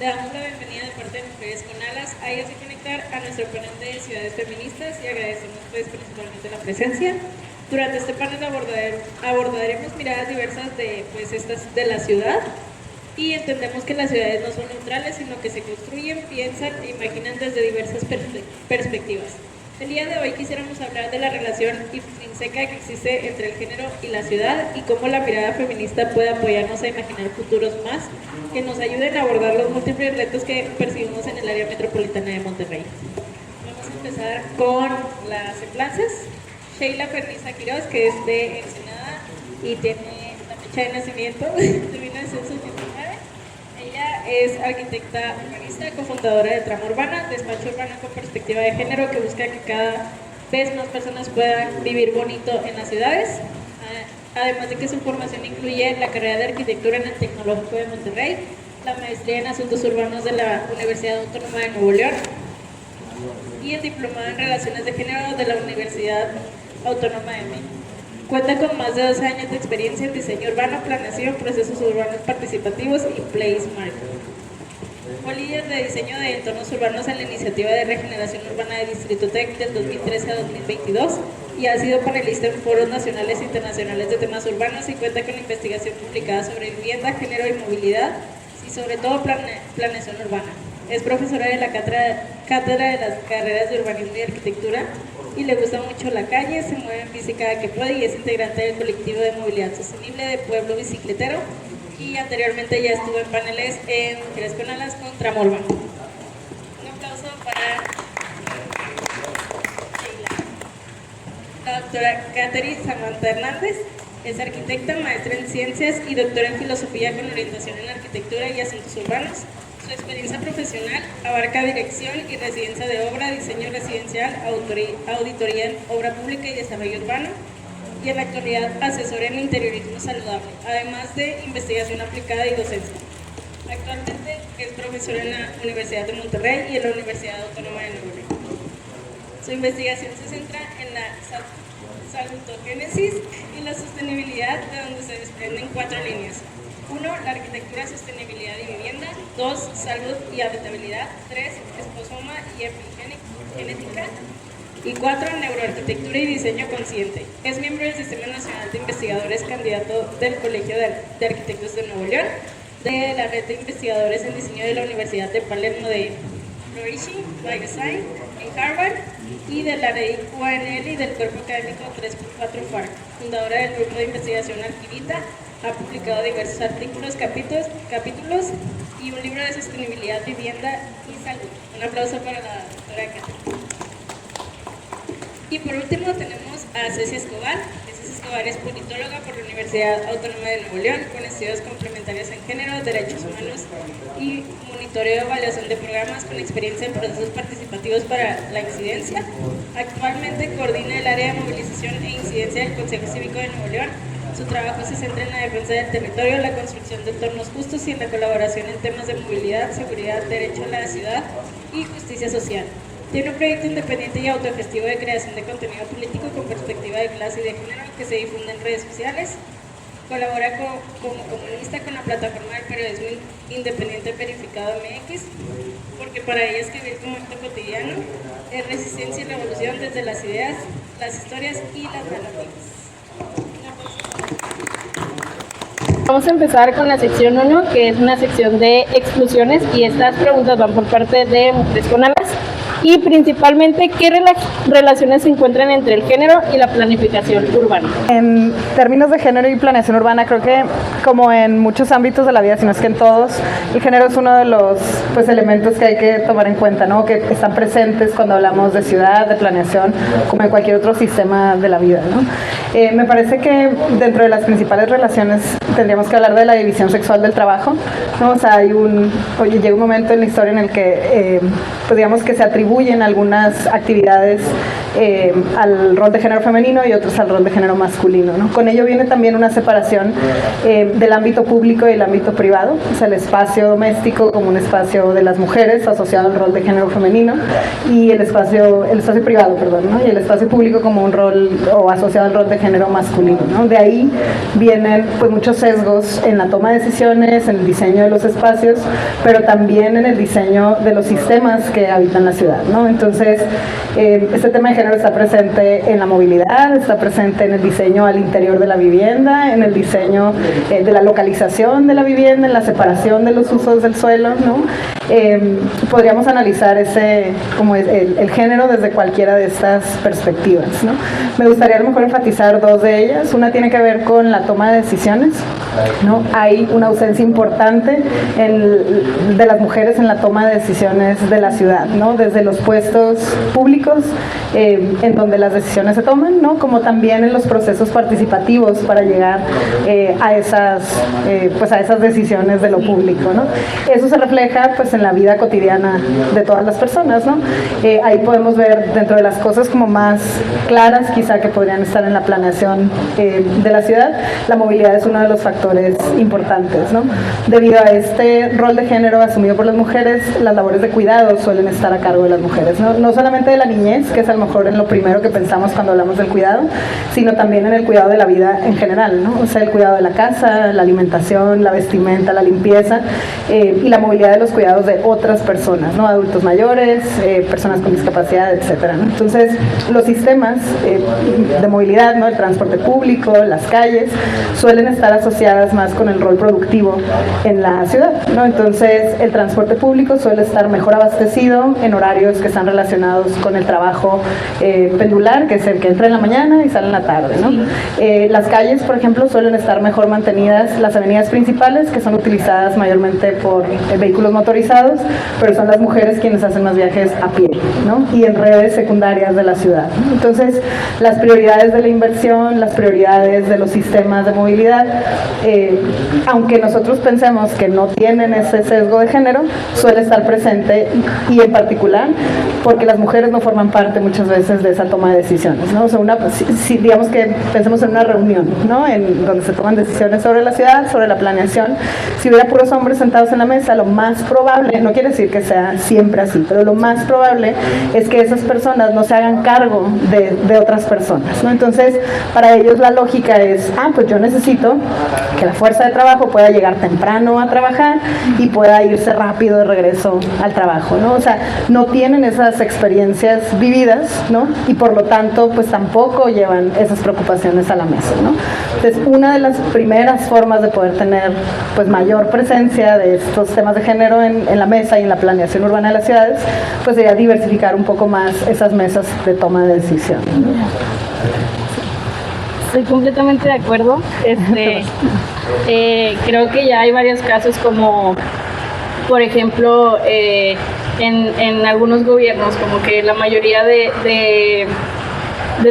Le damos la bienvenida de parte de Mujeres con Alas a ellas de conectar a nuestro panel de ciudades feministas y agradecemos pues principalmente la presencia. Durante este panel abordaremos miradas diversas de la ciudad y entendemos que las ciudades no son neutrales, sino que se construyen, piensan e imaginan desde diversas perspectivas. El día de hoy quisiéramos hablar de la relación intrínseca que existe entre el género y la ciudad y cómo la mirada feminista puede apoyarnos a imaginar futuros más que nos ayuden a abordar los múltiples retos que percibimos en el área metropolitana de Monterrey. Vamos a empezar con las semblanzas. Sheila Ferniza Quiroz, que es de Ensenada y tiene la fecha de nacimiento de 1989. Ella es arquitecta urbanista, cofundadora de Trama Urbana, despacho urbano con perspectiva de género que busca que cada vez más personas puedan vivir bonito en las ciudades. Además de que su formación incluye la carrera de arquitectura en el Tecnológico de Monterrey, la maestría en asuntos urbanos de la Universidad Autónoma de Nuevo León y el diplomado en relaciones de género de la Universidad Autónoma de México. Cuenta con más de 12 años de experiencia en diseño urbano, planeación, procesos urbanos participativos y place marketing. Fue líder de diseño de entornos urbanos en la iniciativa de regeneración urbana de Distrito Tec del 2013 a 2022 y ha sido panelista en foros nacionales e internacionales de temas urbanos y cuenta con investigación publicada sobre vivienda, género y movilidad y sobre todo planeación urbana. Es profesora de la cátedra de las carreras de urbanismo y arquitectura y le gusta mucho la calle, se mueve en bici cada que puede y es integrante del colectivo de movilidad sostenible de Pueblo Bicicletero y anteriormente ya estuvo en paneles en Mujeres con Alas con Trama Urbana. Un aplauso para la doctora Catherine Samantha Hernández. Es arquitecta, maestra en ciencias y doctora en filosofía con orientación en arquitectura y asuntos urbanos. Su experiencia profesional abarca dirección y residencia de obra, diseño residencial, auditoría en obra pública y desarrollo urbano, y en la actualidad asesora en interiorismo saludable, además de investigación aplicada y docencia. Actualmente es profesora en la Universidad de Monterrey y en la Universidad Autónoma de Nuevo León. Su investigación se centra en la salutogénesis y la sostenibilidad, de donde se desprenden 4 líneas. 1. La arquitectura, sostenibilidad y vivienda. 2. Salud y habitabilidad. 3. Esposoma y epigenética. Y 4. Neuroarquitectura y diseño consciente. Es miembro del Sistema Nacional de Investigadores, candidato del Colegio de Arquitectos de Nuevo León, de la red de investigadores en diseño de la Universidad de Palermo de Flourishing by Design en Harvard y de la red UANL y del cuerpo académico 3x4 FARC, fundadora del grupo de investigación Arquivita. Ha publicado diversos artículos, capítulos y un libro de sostenibilidad, vivienda y salud. Un aplauso para la doctora Catherine. Y por último tenemos a Ceci Escobar. Ceci Escobar es politóloga por la Universidad Autónoma de Nuevo León, con estudios complementarios en género, derechos humanos y monitoreo de evaluación de programas, con experiencia en procesos participativos para la incidencia. Actualmente coordina el área de movilización e incidencia del Consejo Cívico de Nuevo León. Su trabajo se centra en la defensa del territorio, la construcción de entornos justos y en la colaboración en temas de movilidad, seguridad, derecho a la ciudad y justicia social. Tiene un proyecto independiente y autogestivo de creación de contenido político con perspectiva de clase y de género que se difunde en redes sociales. Colabora como comunista con la plataforma del periodismo independiente verificado MX, porque para ella escribir como acto cotidiano es resistencia y revolución desde las ideas, las historias y las narrativas. Vamos a empezar con la sección 1, que es una sección de exclusiones, y estas preguntas van por parte de Mujeres con Alas. Y principalmente, ¿qué relaciones se encuentran entre el género y la planificación urbana? En términos de género y planeación urbana, creo que como en muchos ámbitos de la vida, si no es que en todos, el género es uno de los elementos que hay que tomar en cuenta, ¿no? Que están presentes cuando hablamos de ciudad, de planeación, como en cualquier otro sistema de la vida, ¿no? Me parece que dentro de las principales relaciones tendríamos que hablar de la división sexual del trabajo, ¿no? O sea, llega un momento en la historia en el que, digamos que se atribuyen algunas actividades al rol de género femenino y otros al rol de género masculino, ¿no? Con ello viene también una separación del ámbito público y el ámbito privado, o sea, el espacio doméstico como un espacio de las mujeres asociado al rol de género femenino y el espacio privado, ¿no? Y el espacio público como un rol o asociado al rol de género masculino, ¿no? De ahí vienen pues muchos sesgos en la toma de decisiones, en el diseño de los espacios, pero también en el diseño de los sistemas que habitan la ciudad, ¿no? Entonces, este tema de género está presente en la movilidad, está presente en el diseño al interior de la vivienda, en el diseño de la localización de la vivienda, en la separación de los usos del suelo, ¿no? Podríamos analizar el género desde cualquiera de estas perspectivas, ¿no? Me gustaría a lo mejor enfatizar dos de ellas. Una tiene que ver con la toma de decisiones, ¿no? Hay una ausencia importante de las mujeres en la toma de decisiones de la ciudad, ¿no? Desde los puestos públicos en donde las decisiones se toman, ¿no? Como también en los procesos participativos para llegar a esas decisiones de lo público, ¿no? Eso se refleja pues en la vida cotidiana de todas las personas, ¿no? Ahí podemos ver dentro de las cosas como más claras quizá que podrían estar en la planeación de la ciudad, la movilidad es uno de los factores importantes, ¿no? Debido a este rol de género asumido por las mujeres, las labores de cuidado suelen estar a cargo de las mujeres, ¿no? No solamente de la niñez, que es a lo mejor en lo primero que pensamos cuando hablamos del cuidado, sino también en el cuidado de la vida en general, ¿no? O sea, el cuidado de la casa, la alimentación, la vestimenta, la limpieza y la movilidad de los cuidados de otras personas, ¿no? Adultos mayores, personas con discapacidad, etcétera, ¿no? Entonces, los sistemas de movilidad, ¿no? El transporte público, las calles, suelen estar asociadas más con el rol productivo en la ciudad, ¿no? Entonces, el transporte público suele estar mejor abastecido en horarios que están relacionados con el trabajo pendular, que es el que entra en la mañana y sale en la tarde, ¿no? Las calles, por ejemplo, suelen estar mejor mantenidas, las avenidas principales, que son utilizadas mayormente por vehículos motorizados, pero son las mujeres quienes hacen los viajes a pie, ¿no? Y en redes secundarias de la ciudad, ¿no? Entonces, las prioridades de la inversión, las prioridades de los sistemas de movilidad, aunque nosotros pensemos que no tienen ese sesgo de género, suele estar presente y en particular porque las mujeres no forman parte muchas veces de esa toma de decisiones, ¿no? O sea, si digamos que pensemos en una reunión, ¿no? En donde se toman decisiones sobre la ciudad, sobre la planeación, si hubiera puros hombres sentados en la mesa, lo más probable, no quiere decir que sea siempre así, pero lo más probable es que esas personas no se hagan cargo de otras personas, ¿no? Entonces, para ellos la lógica es, pues yo necesito que la fuerza de trabajo pueda llegar temprano a trabajar y pueda irse rápido de regreso al trabajo, ¿no? O sea, no tienen esas experiencias vividas, ¿no? Y por lo tanto, pues tampoco llevan esas preocupaciones a la mesa, ¿no? Entonces, una de las primeras formas de poder tener, pues, mayor presencia de estos temas de género en la mesa y en la planeación urbana de las ciudades, pues sería diversificar un poco más esas mesas de toma de decisión, ¿no? Estoy completamente de acuerdo. Creo que ya hay varios casos como, por ejemplo, en algunos gobiernos, como que la mayoría de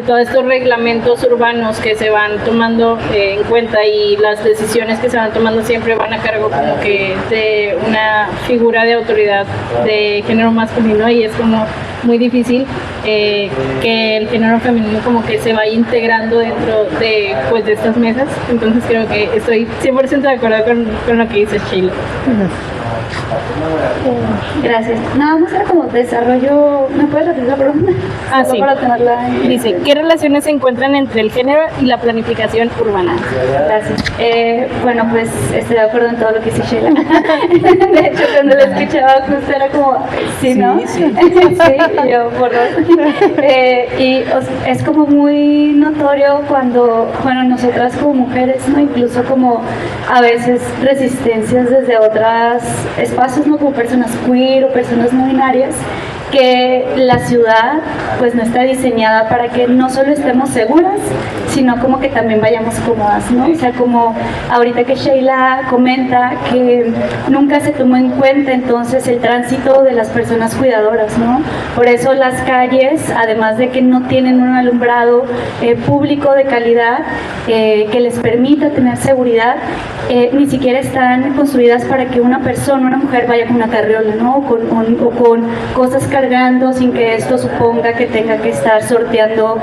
todos estos reglamentos urbanos que se van tomando en cuenta y las decisiones que se van tomando siempre van a cargo como que de una figura de autoridad de género masculino, y es como muy difícil que el género femenino como que se vaya integrando dentro de estas mesas. Entonces creo que estoy 100% de acuerdo con lo que dice Sheila. Gracias. Nada más era como desarrollo. ¿Me puedes repetir la pregunta? Sí. Para tenerla Dice, ¿qué relaciones se encuentran entre el género y la planificación urbana? Gracias. Bueno, pues estoy de acuerdo en todo lo que dice Sheila. De hecho, cuando la escuchaba justo era como, sí, ¿no? Sí, yo por dos. Y es como muy notorio cuando, bueno, nosotras como mujeres, ¿no? Incluso como a veces resistencias desde otros espacios, ¿no? Como personas queer o personas no binarias, que la ciudad pues no está diseñada para que no solo estemos seguras, sino como que también vayamos cómodas, ¿no? O sea, como ahorita que Sheila comenta que nunca se tomó en cuenta entonces el tránsito de las personas cuidadoras, ¿no? Por eso las calles, además de que no tienen un alumbrado público de calidad que les permita tener seguridad, ni siquiera están construidas para que una persona, una mujer vaya con una carriola, ¿no? O con cosas cargando sin que esto suponga que tenga que estar sorteando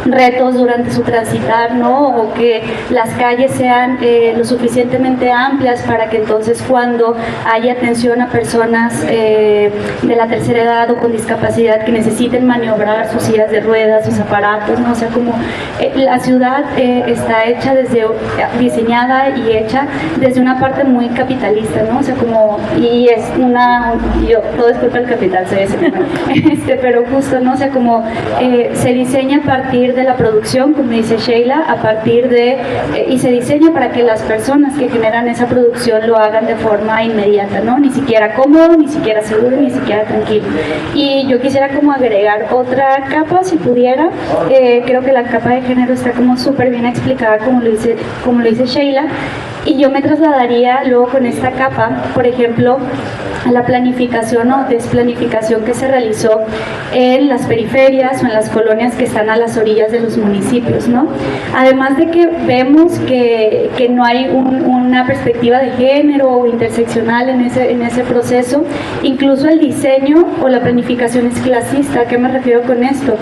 retos durante su transitar, ¿no? O que las calles sean lo suficientemente amplias para que entonces cuando haya atención a personas de la tercera edad o con discapacidad que necesiten maniobrar sus sillas de ruedas, sus aparatos, ¿no? O sea, como la ciudad está hecha diseñada y hecha desde una parte muy capitalista, ¿no? O sea, como, y es todo es culpa del capital, se dice, pero justo, ¿no? O sea, como se diseña a partir de la producción, como dice Sheila, y se diseña para que las personas que generan esa producción lo hagan de forma inmediata, ¿no? Ni siquiera cómodo, ni siquiera seguro, ni siquiera tranquilo. Y yo quisiera como agregar otra capa, si pudiera. Creo que la capa de género está como súper bien explicada, como lo dice Sheila, y yo me trasladaría luego con esta capa, por ejemplo, a la planificación o desplanificación que se realizó en las periferias o en las colonias que están a las orillas de los municipios, ¿no? Además de que vemos que no hay una perspectiva de género o interseccional en ese proceso, incluso el diseño o la planificación es clasista. ¿A qué me refiero con esto?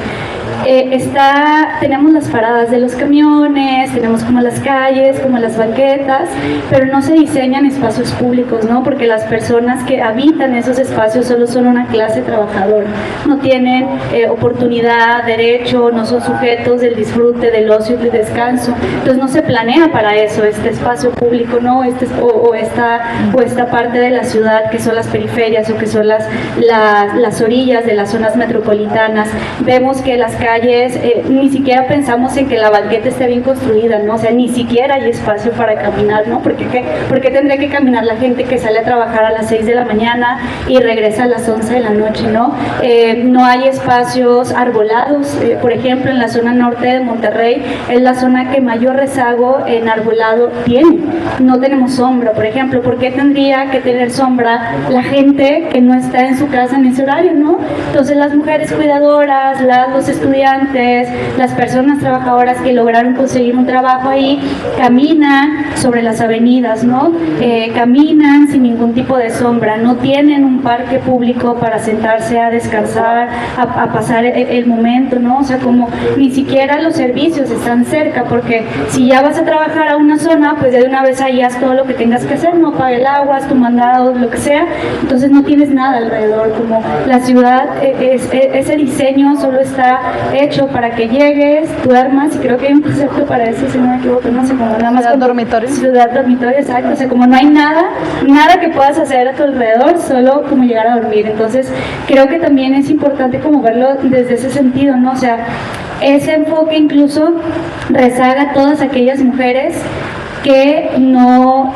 Tenemos las paradas de los camiones, tenemos como las calles, como las banquetas, pero no se diseñan espacios públicos, ¿no? Porque las personas que habitan esos espacios solo son una clase trabajadora, no tienen oportunidad, derecho, no son sujetos del disfrute, del ocio y del descanso. Entonces no se planea para eso este espacio público, ¿no? O esta parte de la ciudad que son las periferias o que son las orillas de las zonas metropolitanas. Vemos que las calles, ni siquiera pensamos en que la banqueta esté bien construida, ¿no? O sea, ni siquiera hay espacio para caminar, ¿no? ¿Por qué tendría que caminar la gente que sale a trabajar a las 6 de la mañana y regresa a las 11 de la noche, ¿no? No hay espacios arbolados, por ejemplo, en la zona norte de Monterrey es la zona que mayor rezago en arbolado tiene. No tenemos sombra, por ejemplo. ¿Por qué tendría que tener sombra la gente que no está en su casa en ese horario, ¿no? Entonces las mujeres cuidadoras, los estudiantes, las personas trabajadoras que lograron conseguir un trabajo ahí, caminan sobre las avenidas, ¿no? Caminan sin ningún tipo de sombra, no tienen un parque público para sentarse a descansar, a pasar el momento, ¿no? O sea, como ni siquiera los servicios están cerca, porque si ya vas a trabajar a una zona, pues de una vez ahí haz todo lo que tengas que hacer, no pague el agua, haz tu mandado, lo que sea, entonces no tienes nada alrededor. Como la ciudad, ese diseño solo está hecho para que llegues, duermas, y creo que hay un concepto para eso, si no me equivoco, no sé, como nada más con dormitorio. Ciudad dormitorio, exacto. O sea, como no hay nada que puedas hacer a tu alrededor, solo como llegar a dormir. Entonces creo que también es importante como verlo desde ese sentido, ¿no? O sea, ese enfoque incluso rezaga a todas aquellas mujeres que no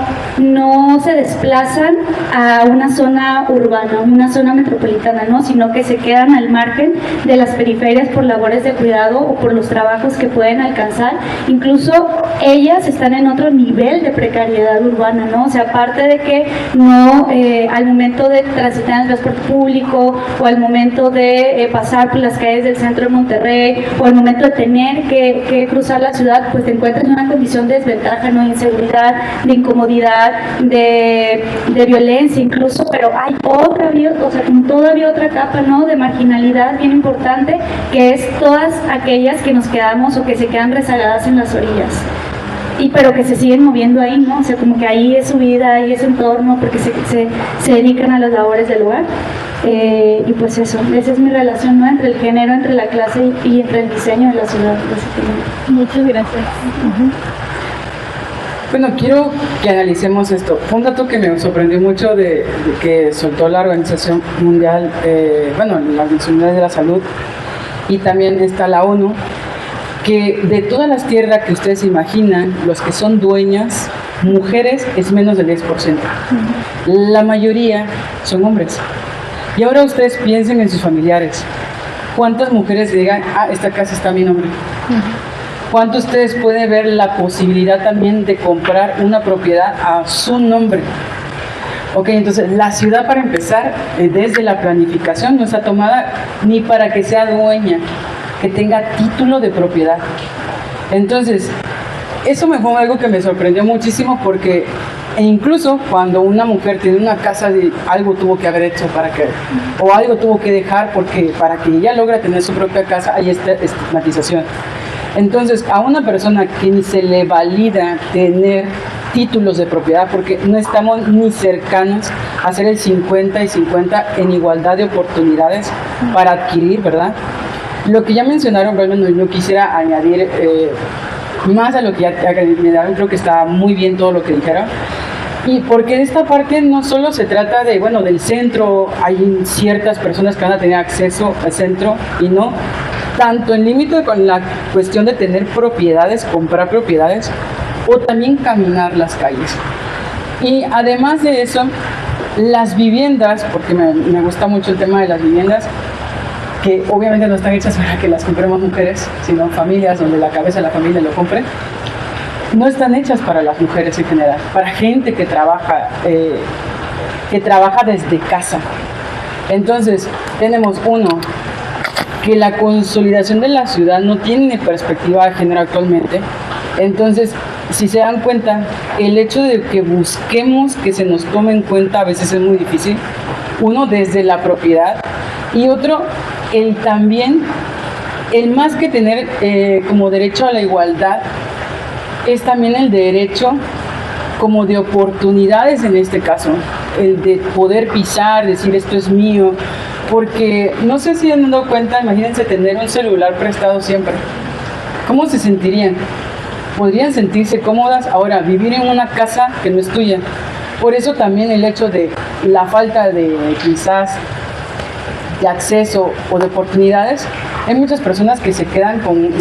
se desplazan a una zona urbana, una zona metropolitana, ¿no? Sino que se quedan al margen de las periferias por labores de cuidado o por los trabajos que pueden alcanzar. Incluso ellas están en otro nivel de precariedad urbana, ¿no? O sea, aparte de que no, al momento de transitar en el transporte público o al momento de pasar por las calles del centro de Monterrey o al momento de tener que cruzar la ciudad, pues te encuentras en una condición de desventaja, ¿no? Inseguridad, de incomodidad, de violencia incluso, pero hay todavía otra capa, ¿no? De marginalidad bien importante, que es todas aquellas que nos quedamos o que se quedan rezagadas en las orillas. Pero que se siguen moviendo ahí, ¿no? O sea, como que ahí es su vida, ahí es su entorno, porque se dedican a las labores del hogar. Y pues eso, esa es mi relación, ¿no? Entre el género, entre la clase y entre el diseño de la ciudad. Muchas gracias. Bueno, quiero que analicemos esto. Fue un dato que me sorprendió mucho de que soltó la Organización Mundial, la Organización Mundial de la Salud, y también está la ONU, que de todas las tierras que ustedes imaginan, los que son dueñas, mujeres, es menos del 10%. La mayoría son hombres. Y ahora ustedes piensen en sus familiares. ¿Cuántas mujeres digan, esta casa está mi nombre? ¿Cuántos de ustedes pueden ver la posibilidad también de comprar una propiedad a su nombre? Ok, entonces la ciudad, para empezar, desde la planificación no está tomada ni para que sea dueña, que tenga título de propiedad. Entonces, eso me fue algo que me sorprendió muchísimo, porque E incluso cuando una mujer tiene una casa, algo tuvo que haber hecho o algo tuvo que dejar para que ella logre tener su propia casa, hay esta estigmatización. Entonces, a una persona que ni se le valida tener títulos de propiedad, porque no estamos ni cercanos a hacer el 50 y 50 en igualdad de oportunidades para adquirir, ¿verdad? Lo que ya mencionaron, realmente no quisiera añadir más a lo que ya añadieron, creo que está muy bien todo lo que dijeron. Y porque de esta parte no solo se trata de, bueno, del centro, hay ciertas personas que van a tener acceso al centro y no, tanto en límite con la cuestión de tener propiedades, comprar propiedades, o también caminar las calles. Y además de eso, las viviendas, porque me gusta mucho el tema de las viviendas, que obviamente no están hechas para que las compremos mujeres, sino familias donde la cabeza de la familia lo compre, no están hechas para las mujeres en general, para gente que trabaja desde casa. Entonces, tenemos que la consolidación de la ciudad no tiene perspectiva de género actualmente. Entonces, si se dan cuenta, el hecho de que busquemos que se nos tome en cuenta a veces es muy difícil. Uno, desde la propiedad, y otro, el más que tener como derecho a la igualdad, es también el derecho como de oportunidades en este caso, el de poder pisar, decir esto es mío, porque no sé si han dado cuenta, imagínense tener un celular prestado siempre, ¿cómo se sentirían? Podrían sentirse cómodas. Ahora, vivir en una casa que no es tuya, por eso también el hecho de la falta de quizás de acceso o de oportunidades, hay muchas personas que se quedan con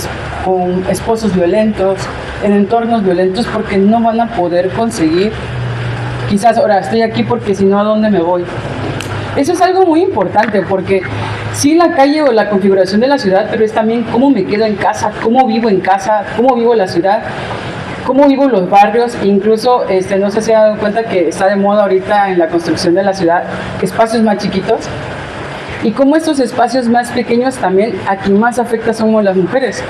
esposos violentos, en entornos violentos, porque no van a poder conseguir, quizás, ahora estoy aquí porque si no, ¿a dónde me voy? Eso es algo muy importante, porque sí, la calle o la configuración de la ciudad, pero es también cómo me quedo en casa, cómo vivo en casa, cómo vivo la ciudad, cómo vivo los barrios. Incluso, no sé si se han dado cuenta que está de moda ahorita en la construcción de la ciudad, espacios más chiquitos, y cómo estos espacios más pequeños también a quien más afecta somos las mujeres,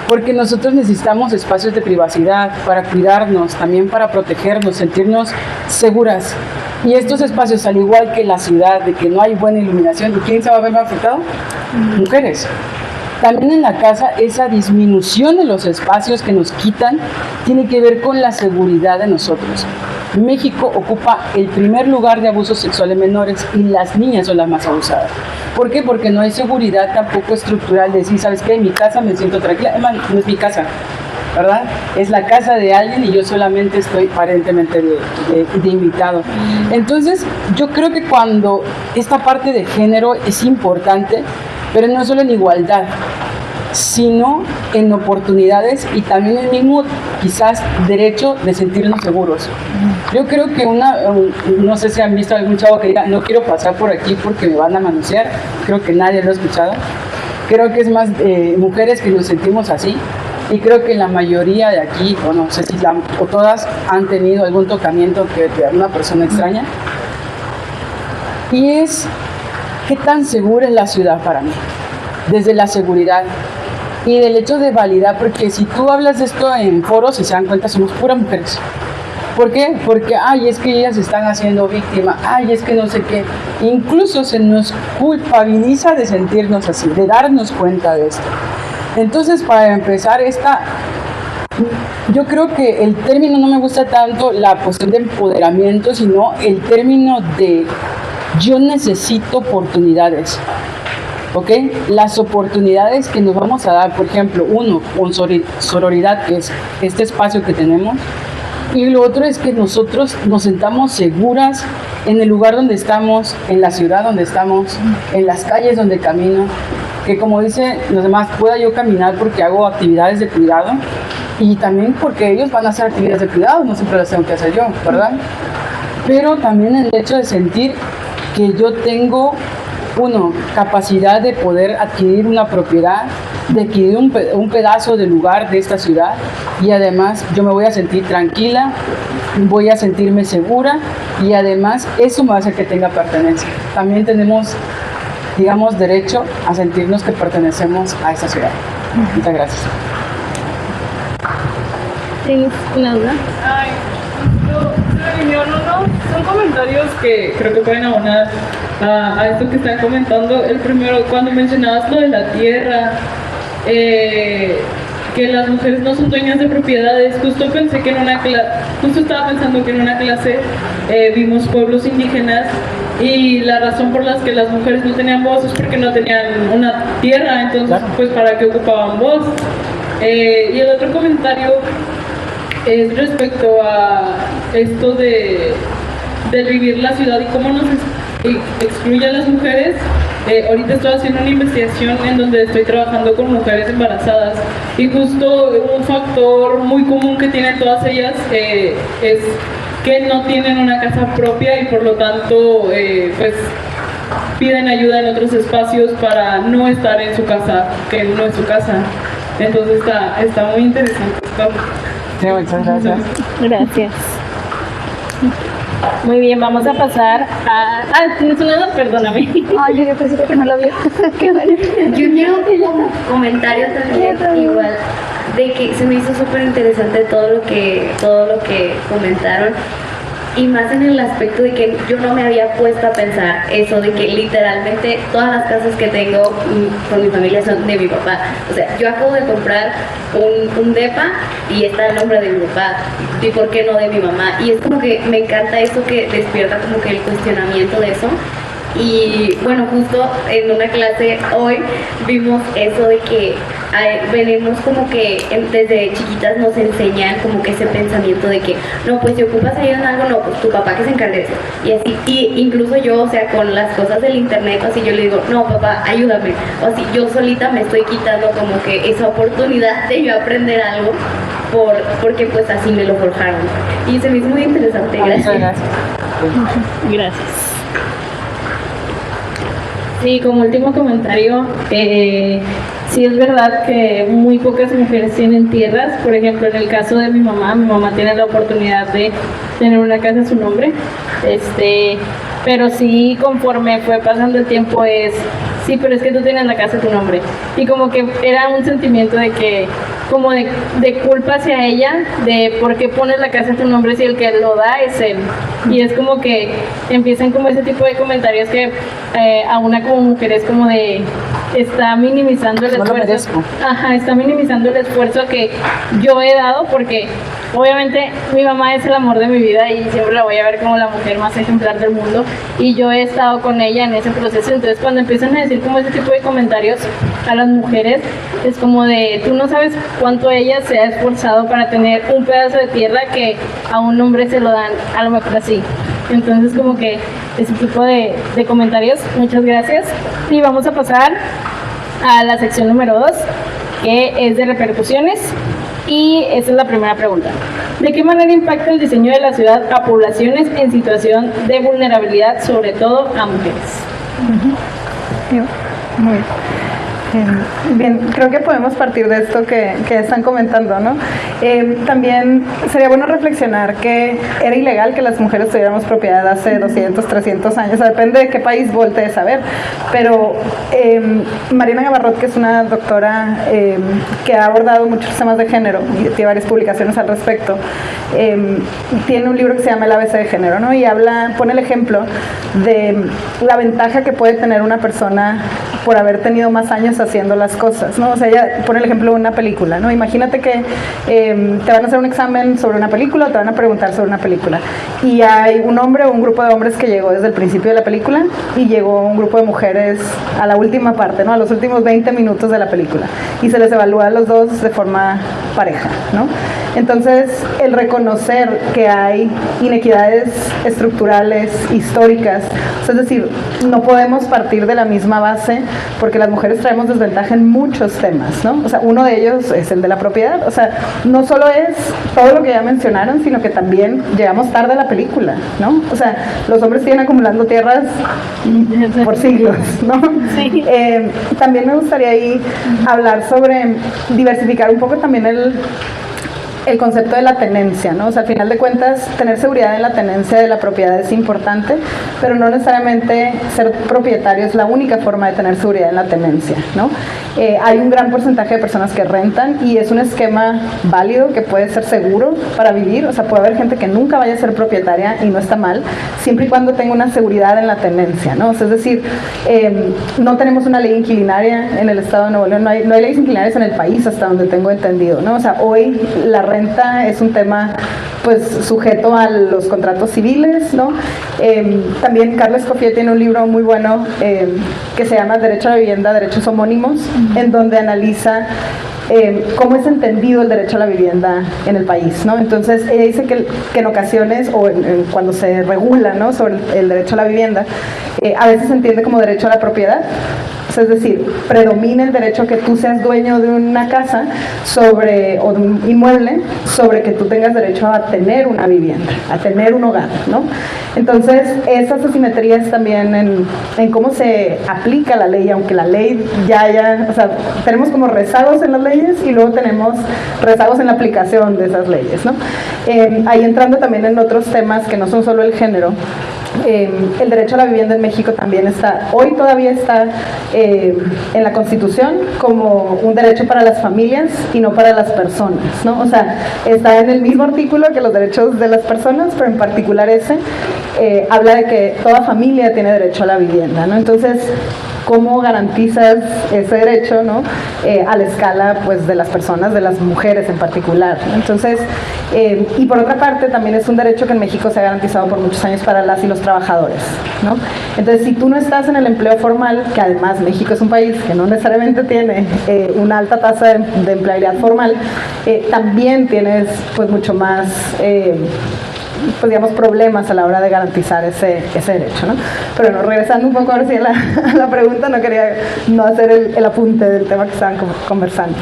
porque nosotros necesitamos espacios de privacidad para cuidarnos, también para protegernos, sentirnos seguras. Y estos espacios, al igual que la ciudad, de que no hay buena iluminación, ¿quién se va a ver más afectado? Mujeres. También en la casa, esa disminución de los espacios que nos quitan tiene que ver con la seguridad de nosotros. México ocupa el primer lugar de abuso sexual en menores y las niñas son las más abusadas. ¿Por qué? Porque no hay seguridad tampoco estructural de decir, ¿sabes qué? En mi casa me siento tranquila. Además, no es mi casa, ¿verdad? Es la casa de alguien y yo solamente estoy aparentemente de invitado. Entonces, yo creo que cuando esta parte de género es importante, pero no solo en igualdad, sino en oportunidades y también el mismo quizás derecho de sentirnos seguros. Yo creo que no sé si han visto algún chavo que diga, no quiero pasar por aquí porque me van a manosear, creo que nadie lo ha escuchado. Creo que es más mujeres que nos sentimos así, y creo que la mayoría de aquí, o no sé si o todas, han tenido algún tocamiento de una persona extraña. Y es, ¿qué tan segura es la ciudad para mí? Desde la seguridad y del hecho de validar, porque si tú hablas de esto en foros y se dan cuenta, somos puras mujeres. ¿Por qué? Porque, es que ellas están haciendo víctima, es que no sé qué. Incluso se nos culpabiliza de sentirnos así, de darnos cuenta de esto. Entonces, para empezar, yo creo que el término no me gusta tanto la cuestión de empoderamiento, sino el término de yo necesito oportunidades. ¿Ok? Las oportunidades que nos vamos a dar, por ejemplo, con sororidad, que es este espacio que tenemos, y lo otro es que nosotros nos sentamos seguras en el lugar donde estamos, en la ciudad donde estamos, en las calles donde camino, que como dicen los demás, pueda yo caminar porque hago actividades de cuidado, y también porque ellos van a hacer actividades de cuidado, no siempre las tengo que hacer yo, ¿verdad? Pero también el hecho de sentir que yo tengo capacidad de poder adquirir una propiedad, de adquirir un pedazo de lugar de esta ciudad, y además yo me voy a sentir tranquila, voy a sentirme segura, y además eso me va a hacer que tenga pertenencia. También tenemos, digamos, derecho a sentirnos que pertenecemos a esta ciudad. Muchas gracias. ¿Tienes una duda? Yo Son comentarios que creo que pueden abonar a esto que están comentando. El primero, cuando mencionabas lo de la tierra, que las mujeres no son dueñas de propiedades, justo pensé que justo estaba pensando que en una clase vimos pueblos indígenas y la razón por la que las mujeres no tenían voz es porque no tenían una tierra, entonces pues para qué ocupaban voz. Y el otro comentario es respecto a esto de vivir la ciudad y cómo nos excluye a las mujeres. Ahorita estoy haciendo una investigación en donde estoy trabajando con mujeres embarazadas y justo un factor muy común que tienen todas ellas es que no tienen una casa propia y por lo tanto pues piden ayuda en otros espacios para no estar en su casa, que no es su casa. Entonces está muy interesante. Sí, muchas gracias. Gracias. Muy bien, vamos a pasar a... ¿tienes una duda? Perdóname. Ay, yo pensé que no lo vi. Qué bueno. Yo quiero un comentario también igual de que se me hizo súper interesante todo lo que comentaron y más en el aspecto de que yo no me había puesto a pensar eso de que literalmente todas las casas que tengo con mi familia son de mi papá. O sea, yo acabo de comprar un depa y está el nombre de mi papá y por qué no de mi mamá, y es como que me encanta eso que despierta como que el cuestionamiento de eso. Y bueno, justo en una clase hoy vimos eso de que venimos como que desde chiquitas nos enseñan como que ese pensamiento de que no, pues si ocupas ayuda en algo, no, pues tu papá que se encargue de eso. Y así, y incluso yo, o sea, con las cosas del internet, así yo le digo, no papá, ayúdame. O así yo solita me estoy quitando como que esa oportunidad de yo aprender algo porque pues así me lo forjaron. Y se me hizo muy interesante, gracias. Gracias. Sí, como último comentario, sí es verdad que muy pocas mujeres tienen tierras. Por ejemplo, en el caso de mi mamá tiene la oportunidad de tener una casa a su nombre, pero sí, conforme fue pasando el tiempo sí, pero es que tú tienes la casa a tu nombre. Y como que era un sentimiento de que, como de culpa hacia ella, de por qué pones la casa a tu nombre si el que lo da es él. Y es como que empiezan como ese tipo de comentarios que a una como mujer es como de, está minimizando el esfuerzo. Ajá, está minimizando el esfuerzo que yo he dado, porque obviamente mi mamá es el amor de mi vida y siempre la voy a ver como la mujer más ejemplar del mundo, y yo he estado con ella en ese proceso. Entonces cuando empiezan a decir como ese tipo de comentarios a las mujeres, es como de, tú no sabes cuánto ella se ha esforzado para tener un pedazo de tierra que a un hombre se lo dan a lo mejor así. Entonces como que ese tipo de comentarios, muchas gracias. Y vamos a pasar a la sección número 2, que es de repercusiones, y esa es la primera pregunta. ¿De qué manera impacta el diseño de la ciudad a poblaciones en situación de vulnerabilidad, sobre todo a mujeres? Muy bien. Bien, creo que podemos partir de esto que están comentando, ¿no? También sería bueno reflexionar que era ilegal que las mujeres tuviéramos propiedad hace 200, 300 años, o sea, depende de qué país voltees a ver, pero Mariana Gabarrot, que es una doctora que ha abordado muchos temas de género y tiene varias publicaciones al respecto, tiene un libro que se llama El ABC de género, ¿no? Y pone el ejemplo de la ventaja que puede tener una persona por haber tenido más años haciendo las cosas, ¿no? O sea, ella pone el ejemplo de una película, ¿no? Imagínate que te van a hacer un examen sobre una película o te van a preguntar sobre una película y hay un hombre o un grupo de hombres que llegó desde el principio de la película y llegó un grupo de mujeres a la última parte, ¿no? A los últimos 20 minutos de la película, y se les evalúa a los dos de forma pareja, ¿no? Entonces, el reconocer que hay inequidades estructurales, históricas, o sea, es decir, no podemos partir de la misma base porque las mujeres traemos desventaja en muchos temas, ¿no? O sea, uno de ellos es el de la propiedad. O sea, no solo es todo lo que ya mencionaron, sino que también llegamos tarde a la película, ¿no? O sea, los hombres siguen acumulando tierras por siglos, ¿no? Sí. También me gustaría ahí hablar sobre diversificar un poco también el concepto de la tenencia, ¿no? O sea, al final de cuentas, tener seguridad en la tenencia de la propiedad es importante, pero no necesariamente ser propietario es la única forma de tener seguridad en la tenencia, ¿no? Hay un gran porcentaje de personas que rentan y es un esquema válido que puede ser seguro para vivir. O sea, puede haber gente que nunca vaya a ser propietaria y no está mal, siempre y cuando tenga una seguridad en la tenencia, ¿no? O sea, es decir, no tenemos una ley inquilinaria en el estado de Nuevo León, no hay leyes inquilinares en el país hasta donde tengo entendido, ¿no? O sea, hoy la renta es un tema pues sujeto a los contratos civiles, ¿no? También Carla Escoffier tiene un libro muy bueno que se llama Derecho a la Vivienda, Derechos Homónimos, en donde analiza cómo es entendido el derecho a la vivienda en el país, ¿no? Entonces ella dice que en ocasiones o cuando se regula, ¿no?, sobre el derecho a la vivienda, a veces se entiende como derecho a la propiedad. Es decir, predomina el derecho a que tú seas dueño de una casa o de un inmueble sobre que tú tengas derecho a tener una vivienda, a tener un hogar, ¿no? Entonces, esas asimetrías también en cómo se aplica la ley, aunque la ley o sea, tenemos como rezagos en las leyes y luego tenemos rezagos en la aplicación de esas leyes, ¿no? Ahí entrando también en otros temas que no son solo el género. El derecho a la vivienda en México también hoy todavía está en la Constitución como un derecho para las familias y no para las personas, ¿no? O sea, está en el mismo artículo que los derechos de las personas, pero en particular ese habla de que toda familia tiene derecho a la vivienda, ¿no? Entonces, ¿cómo garantizas ese derecho, ¿no?, a la escala pues de las personas, de las mujeres en particular, ¿no? Entonces, y por otra parte también es un derecho que en México se ha garantizado por muchos años para las y los trabajadores, ¿no? Entonces, si tú no estás en el empleo formal, que además México es un país que no necesariamente tiene una alta tasa de empleabilidad formal, también tienes pues mucho más pues digamos problemas a la hora de garantizar ese derecho, ¿no? Pero no, regresando un poco ahora sí a la pregunta, no quería no hacer el apunte del tema que estaban conversando,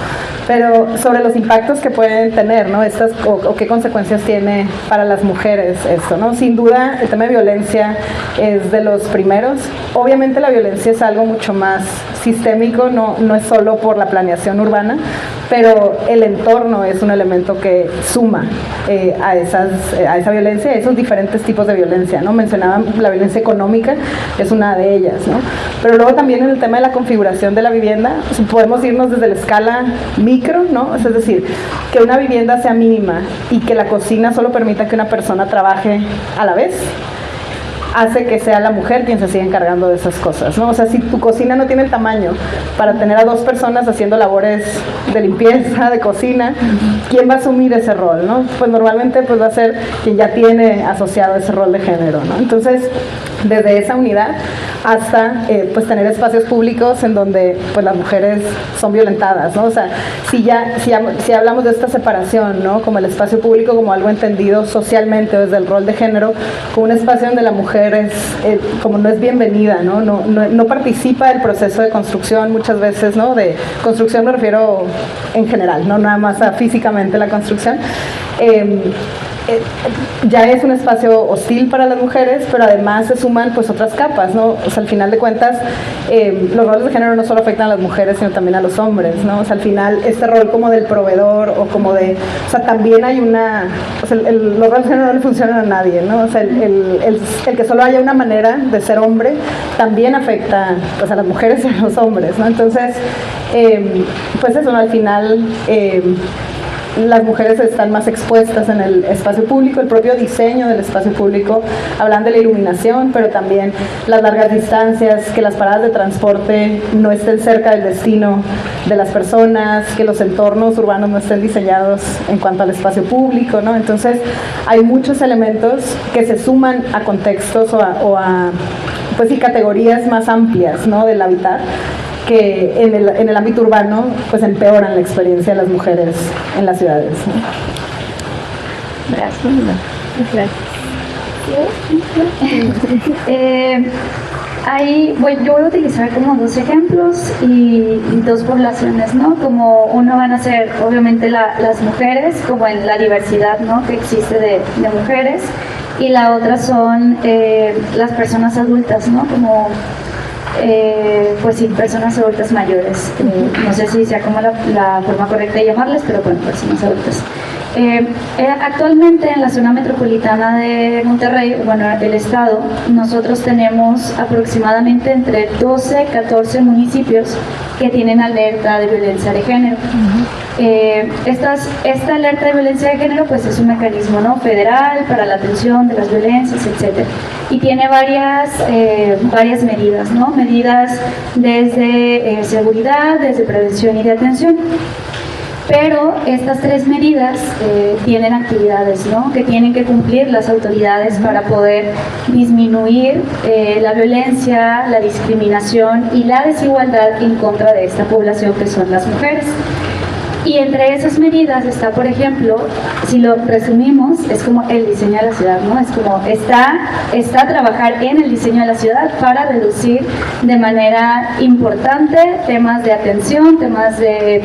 pero sobre los impactos que pueden tener, ¿no?, o qué consecuencias tiene para las mujeres esto, ¿no? Sin duda el tema de violencia es de los primeros. Obviamente la violencia es algo mucho más sistémico, no es solo por la planeación urbana, pero el entorno es un elemento que suma a esa violencia, a esos diferentes tipos de violencia, ¿no? Mencionaban la violencia económica, es una de ellas, ¿no? Pero luego también en el tema de la configuración de la vivienda, podemos irnos desde la escala micro, ¿no? Es decir, que una vivienda sea mínima y que la cocina solo permita que una persona trabaje a la vez, hace que sea la mujer quien se siga encargando de esas cosas, ¿no? O sea, si tu cocina no tiene el tamaño para tener a 2 personas haciendo labores de limpieza, de cocina, ¿quién va a asumir ese rol, no? Pues normalmente pues va a ser quien ya tiene asociado ese rol de género, ¿no? Entonces, desde esa unidad hasta pues tener espacios públicos en donde pues las mujeres son violentadas, ¿no? O sea, si hablamos de esta separación, ¿no?, como el espacio público como algo entendido socialmente desde el rol de género, como un espacio donde la mujer como no es bienvenida, no participa del proceso de construcción muchas veces, ¿no? De construcción me refiero en general, no nada más a físicamente la construcción. Ya es un espacio hostil para las mujeres, pero además se suman pues otras capas, ¿no? O sea, al final de cuentas los roles de género no solo afectan a las mujeres, sino también a los hombres, ¿no? O sea, al final este rol como del proveedor o como de, o sea, también hay o sea, los roles de género no le funcionan a nadie, ¿no? O sea, el que solo haya una manera de ser hombre también afecta pues a las mujeres y a los hombres, ¿no? Entonces, pues eso, ¿no? Al final las mujeres están más expuestas en el espacio público, el propio diseño del espacio público, hablan de la iluminación, pero también las largas distancias, que las paradas de transporte no estén cerca del destino de las personas, que los entornos urbanos no estén diseñados en cuanto al espacio público, ¿no? Entonces, hay muchos elementos que se suman a contextos o a pues sí, categorías más amplias, ¿no?, del habitar, que en el ámbito urbano pues empeoran la experiencia de las mujeres en las ciudades, ¿no? Gracias. Yo voy a utilizar como 2 ejemplos y 2 poblaciones, ¿no? Como uno van a ser obviamente las mujeres, como en la diversidad, ¿no?, que existe de mujeres, y la otra son las personas adultas, ¿no? Como pues sí, personas adultas mayores, no sé si sea como la forma correcta de llamarles, pero bueno, personas adultas. Actualmente en la zona metropolitana de Monterrey, bueno, el estado, nosotros tenemos aproximadamente entre 12 y 14 municipios que tienen alerta de violencia de género. Esta alerta de violencia de género pues es un mecanismo, ¿no?, federal para la atención de las violencias, etc. Y tiene varias medidas, ¿no? Medidas desde seguridad, desde prevención y de atención. Pero estas 3 medidas tienen actividades, ¿no?, que tienen que cumplir las autoridades para poder disminuir la violencia, la discriminación y la desigualdad en contra de esta población que son las mujeres. Y entre esas medidas está, por ejemplo, si lo resumimos, es como el diseño de la ciudad, ¿no? Es como está trabajar en el diseño de la ciudad para reducir de manera importante temas de atención, temas de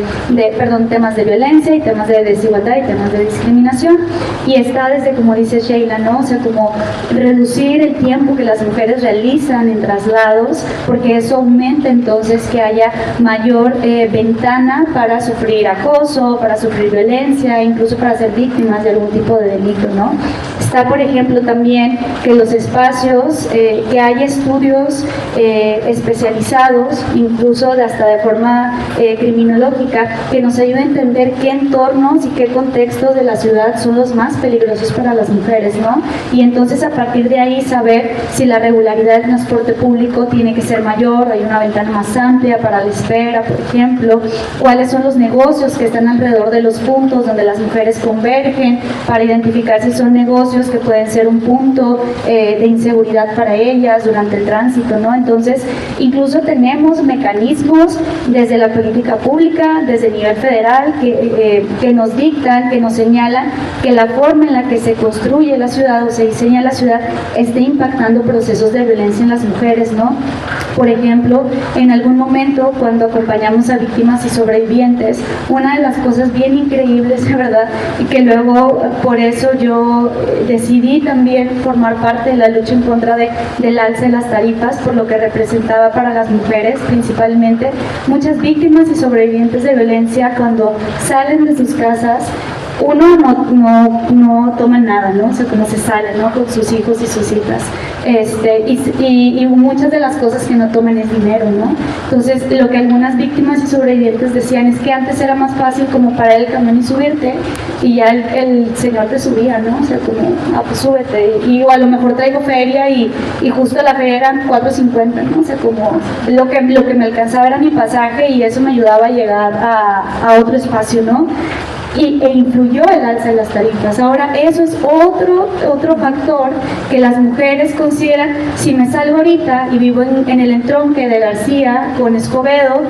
violencia y temas de desigualdad y temas de discriminación. Y está desde, como dice Sheila, ¿no?, o sea, como reducir el tiempo que las mujeres realizan en traslados, porque eso aumenta entonces que haya mayor ventana para sufrir acoso, para sufrir violencia, incluso para ser víctimas de algún tipo de delito, ¿no? Está, por ejemplo, también que los espacios, que hay estudios especializados, incluso hasta de forma criminológica, que nos ayuda a entender qué entornos y qué contextos de la ciudad son los más peligrosos para las mujeres, ¿no? Y entonces a partir de ahí saber si la regularidad del transporte público tiene que ser mayor, hay una ventana más amplia para la espera, por ejemplo, cuáles son los negocios que están alrededor de los puntos donde las mujeres convergen, para identificar si son negocios que pueden ser un punto de inseguridad para ellas durante el tránsito, ¿no? Entonces, incluso tenemos mecanismos desde la política pública, desde el nivel federal, que nos dictan, que nos señalan que la forma en la que se construye la ciudad o se diseña la ciudad esté impactando procesos de violencia en las mujeres, ¿no? Por ejemplo, en algún momento cuando acompañamos a víctimas y sobrevivientes, una de las cosas bien increíbles, de verdad, y que luego por eso yo decidí también formar parte de la lucha en contra del alza de las tarifas, por lo que representaba para las mujeres principalmente. Muchas víctimas y sobrevivientes de violencia, cuando salen de sus casas, uno no toman nada, ¿no? O sea, como se sale, ¿no?, con sus hijos y sus hijas. Y muchas de las cosas que no toman es dinero, ¿no? Entonces, lo que algunas víctimas y sobrevivientes decían es que antes era más fácil como parar el camión y subirte, y ya el señor te subía, ¿no? O sea, como, pues súbete, y a lo mejor traigo feria y justo la feria eran $4.50, ¿no? O sea, como lo que me alcanzaba era mi pasaje y eso me ayudaba a llegar a otro espacio, ¿no? E influyó el alza de las tarifas. Ahora, eso es otro factor que las mujeres consideran. Si me salgo ahorita y vivo en el entronque de García con Escobedo,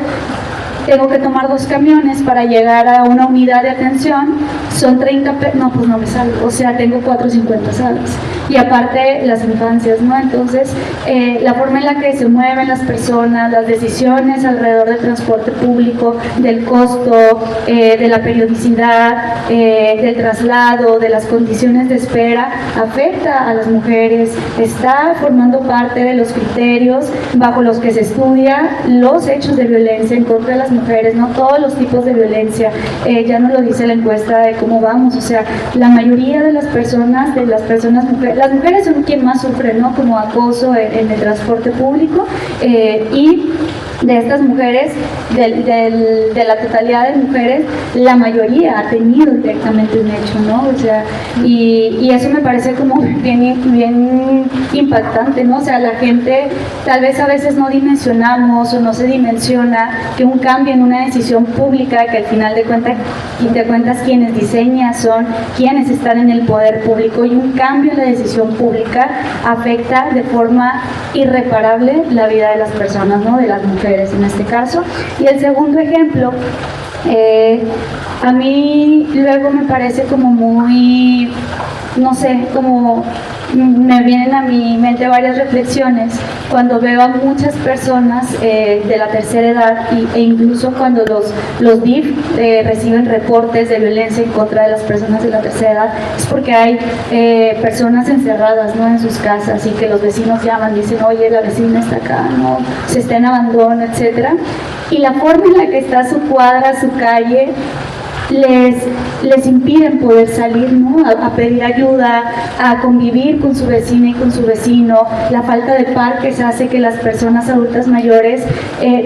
tengo que tomar 2 camiones para llegar a una unidad de atención, son 30 pesos, no, pues no me salgo, o sea, tengo $4.50, ¿sabes? Y aparte las infancias, ¿no? Entonces, la forma en la que se mueven las personas, las decisiones alrededor del transporte público, del costo, de la periodicidad, del traslado, de las condiciones de espera, afecta a las mujeres, está formando parte de los criterios bajo los que se estudia los hechos de violencia en contra de las mujeres, no todos los tipos de violencia. Ya nos lo dice la encuesta de cómo vamos, o sea, la mayoría de las personas mujeres, las mujeres son quien más sufre, ¿no?, como acoso en el transporte público, y de estas mujeres, de la totalidad de mujeres, la mayoría ha tenido directamente un hecho, ¿no? O sea, y eso me parece como bien impactante, ¿no? O sea, la gente tal vez a veces no dimensionamos o no se dimensiona que un cambio en una decisión pública, que al final de cuentas quienes diseñan son quienes están en el poder público, y un cambio en la decisión pública afecta de forma irreparable la vida de las personas, ¿no?, de las mujeres en este caso. Y el segundo ejemplo, a mí luego me parece como muy, no sé, como me vienen a mi mente varias reflexiones cuando veo a muchas personas de la tercera edad e incluso cuando los DIF reciben reportes de violencia en contra de las personas de la tercera edad, es porque hay personas encerradas, ¿no?, en sus casas, y que los vecinos llaman, dicen, oye, la vecina está acá, ¿no?, se está en abandono, etcétera. Y la forma en la que está su cuadra, su calle, les impiden poder salir, ¿no? A pedir ayuda, a convivir con su vecina y con su vecino. La falta de parques hace que las personas adultas mayores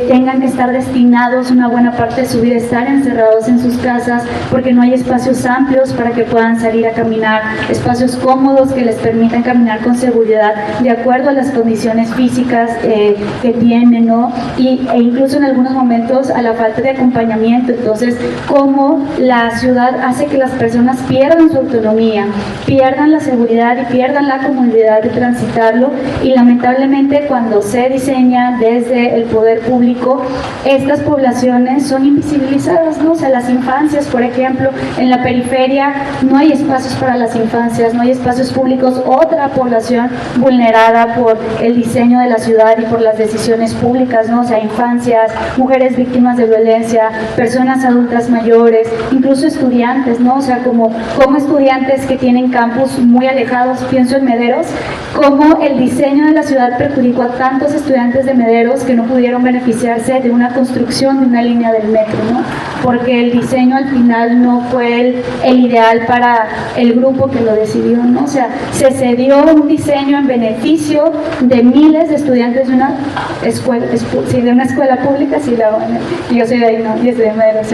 tengan que estar destinados una buena parte de su vida a estar encerrados en sus casas porque no hay espacios amplios para que puedan salir a caminar, espacios cómodos que les permitan caminar con seguridad de acuerdo a las condiciones físicas que tienen, ¿no? E incluso en algunos momentos a la falta de acompañamiento. Entonces, cómo la ciudad hace que las personas pierdan su autonomía, pierdan la seguridad y pierdan la comodidad de transitarlo, y lamentablemente cuando se diseña desde el poder público, estas poblaciones son invisibilizadas, ¿no? O sea, las infancias, por ejemplo, en la periferia no hay espacios para las infancias, no hay espacios públicos, otra población vulnerada por el diseño de la ciudad y por las decisiones públicas, ¿no? O sea, infancias, mujeres víctimas de violencia, personas adultas mayores, incluso estudiantes, ¿no? O sea, como estudiantes que tienen campus muy alejados, pienso en Mederos, como el diseño de la ciudad perjudicó a tantos estudiantes de Mederos que no pudieron beneficiarse de una construcción de una línea del metro, ¿no? Porque el diseño al final no fue el ideal para el grupo que lo decidió, ¿no? O sea, se cedió un diseño en beneficio de miles de estudiantes de una escuela, de una escuela pública, sí, la UNL, yo soy de ahí, no, y estoy de Mederos,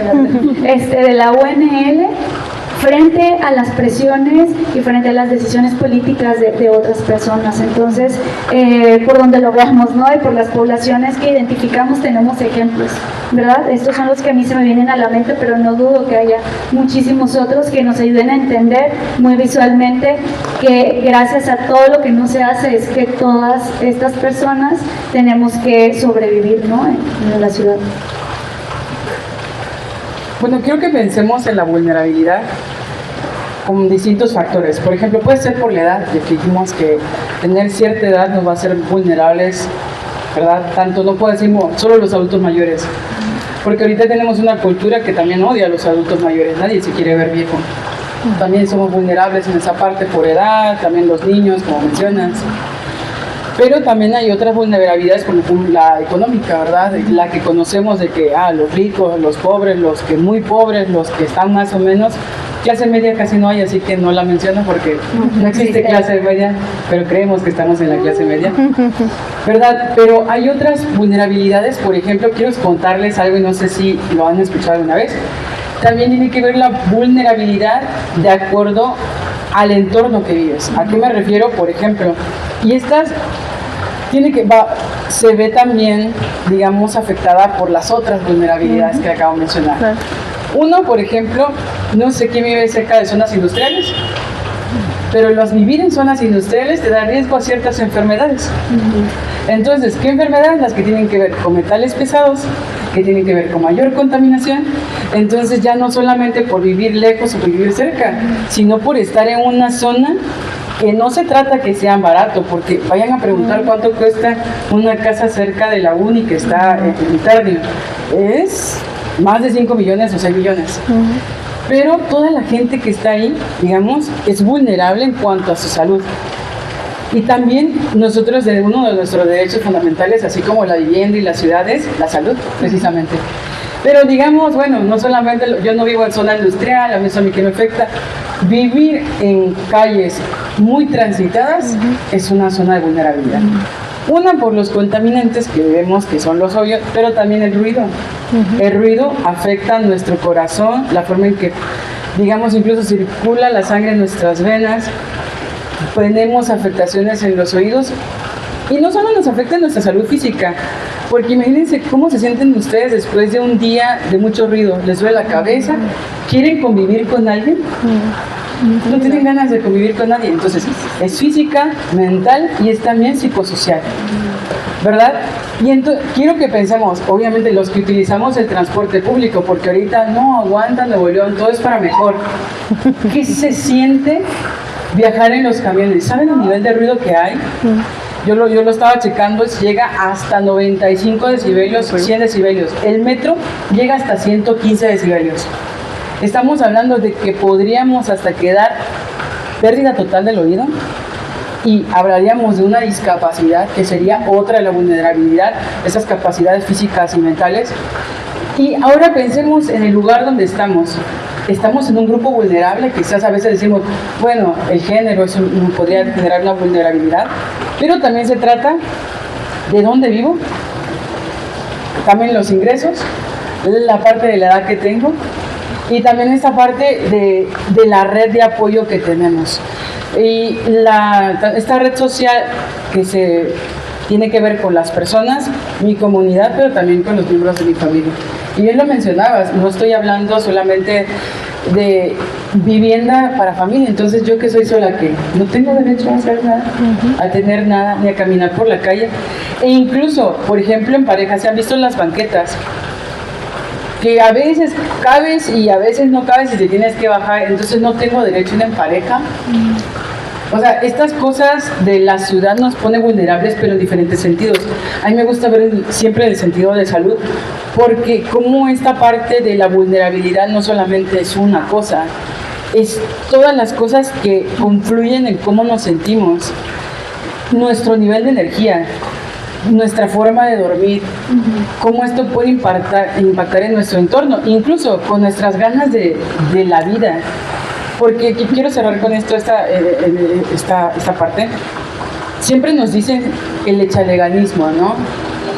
de la UNL, frente a las presiones y frente a las decisiones políticas de otras personas. Entonces, por donde lo veamos, ¿no? Y por las poblaciones que identificamos tenemos ejemplos, ¿verdad? Estos son los que a mí se me vienen a la mente, pero no dudo que haya muchísimos otros que nos ayuden a entender muy visualmente que gracias a todo lo que no se hace es que todas estas personas tenemos que sobrevivir, ¿no? En la ciudad. Bueno, quiero que pensemos en la vulnerabilidad con distintos factores. Por ejemplo, puede ser por la edad, ya que dijimos que tener cierta edad nos va a hacer vulnerables, ¿verdad? Tanto no puedo decir solo los adultos mayores, porque ahorita tenemos una cultura que también odia a los adultos mayores, nadie se quiere ver viejo. También somos vulnerables en esa parte por edad, también los niños, como mencionas. Pero también hay otras vulnerabilidades como la económica, ¿verdad? La que conocemos de que los ricos, los pobres, los que muy pobres, los que están más o menos. Clase media casi no hay, así que no la menciono porque no existe clase media, pero creemos que estamos en la clase media, ¿verdad? Pero hay otras vulnerabilidades. Por ejemplo, quiero contarles algo y no sé si lo han escuchado alguna vez. También tiene que ver la vulnerabilidad de acuerdo al entorno que vives. ¿A qué me refiero? Por ejemplo, y estas se ve también, digamos, afectada por las otras vulnerabilidades que acabo de mencionar. Uno, por ejemplo, no sé quién vive cerca de zonas industriales, pero vivir en zonas industriales te da riesgo a ciertas enfermedades. Entonces, ¿qué enfermedades? Las que tienen que ver con metales pesados, que tienen que ver con mayor contaminación. Entonces, ya no solamente por vivir lejos o por vivir cerca, sino por estar en una zona que no se trata que sean barato, porque vayan a preguntar cuánto cuesta una casa cerca de la uni que está en Italia. Es más de 5 millones o 6 millones. Pero toda la gente que está ahí, digamos, es vulnerable en cuanto a su salud. Y también nosotros, uno de nuestros derechos fundamentales, así como la vivienda y las ciudades, la salud, precisamente. Pero digamos, bueno, no solamente, yo no vivo en zona industrial, a mí eso a mí que me afecta. Vivir en calles muy transitadas es una zona de vulnerabilidad. Una, por los contaminantes que vemos que son los obvios, pero también el ruido. El ruido afecta a nuestro corazón, la forma en que, digamos, incluso circula la sangre en nuestras venas. Tenemos afectaciones en los oídos y no solo nos afecta en nuestra salud física, porque imagínense cómo se sienten ustedes después de un día de mucho ruido. ¿Les duele la cabeza? ¿Quieren convivir con alguien? No tienen ganas de convivir con nadie. Entonces, es física, mental y es también psicosocial, ¿verdad? Y entonces, quiero que pensemos, obviamente, los que utilizamos el transporte público, porque ahorita no aguantan Nuevo León, todo es para mejor. ¿Qué se siente viajar en los camiones? ¿Saben el nivel de ruido que hay? Yo lo estaba checando, llega hasta 95 decibelios, 100 decibelios. El metro llega hasta 115 decibelios. Estamos hablando de que podríamos hasta quedar pérdida total del oído y hablaríamos de una discapacidad que sería otra de la vulnerabilidad, esas capacidades físicas y mentales. Y ahora pensemos en el lugar donde estamos. estamos en un grupo vulnerable, quizás a veces decimos, bueno, el género podría generar una vulnerabilidad, pero también se trata de dónde vivo, también los ingresos, la parte de la edad que tengo y también esta parte de la red de apoyo que tenemos. Y esta red social que se tiene que ver con las personas, mi comunidad, pero también con los miembros de mi familia. Y bien lo mencionabas, no estoy hablando solamente de vivienda para familia, entonces yo que soy sola, que no tengo derecho a hacer nada, a tener nada, ni a caminar por la calle. E incluso, por ejemplo, en pareja, se han visto las banquetas, que a veces cabes y a veces no cabes y te tienes que bajar, entonces no tengo derecho a ir en pareja. O sea, estas cosas de la ciudad nos pone vulnerables, pero en diferentes sentidos. A mí me gusta ver siempre el sentido de salud, porque como esta parte de la vulnerabilidad no solamente es una cosa, es todas las cosas que confluyen en cómo nos sentimos, nuestro nivel de energía, nuestra forma de dormir, cómo esto puede impactar en nuestro entorno, incluso con nuestras ganas de la vida. Porque quiero cerrar con esto, esta parte. Siempre nos dicen el echaleganismo, ¿no?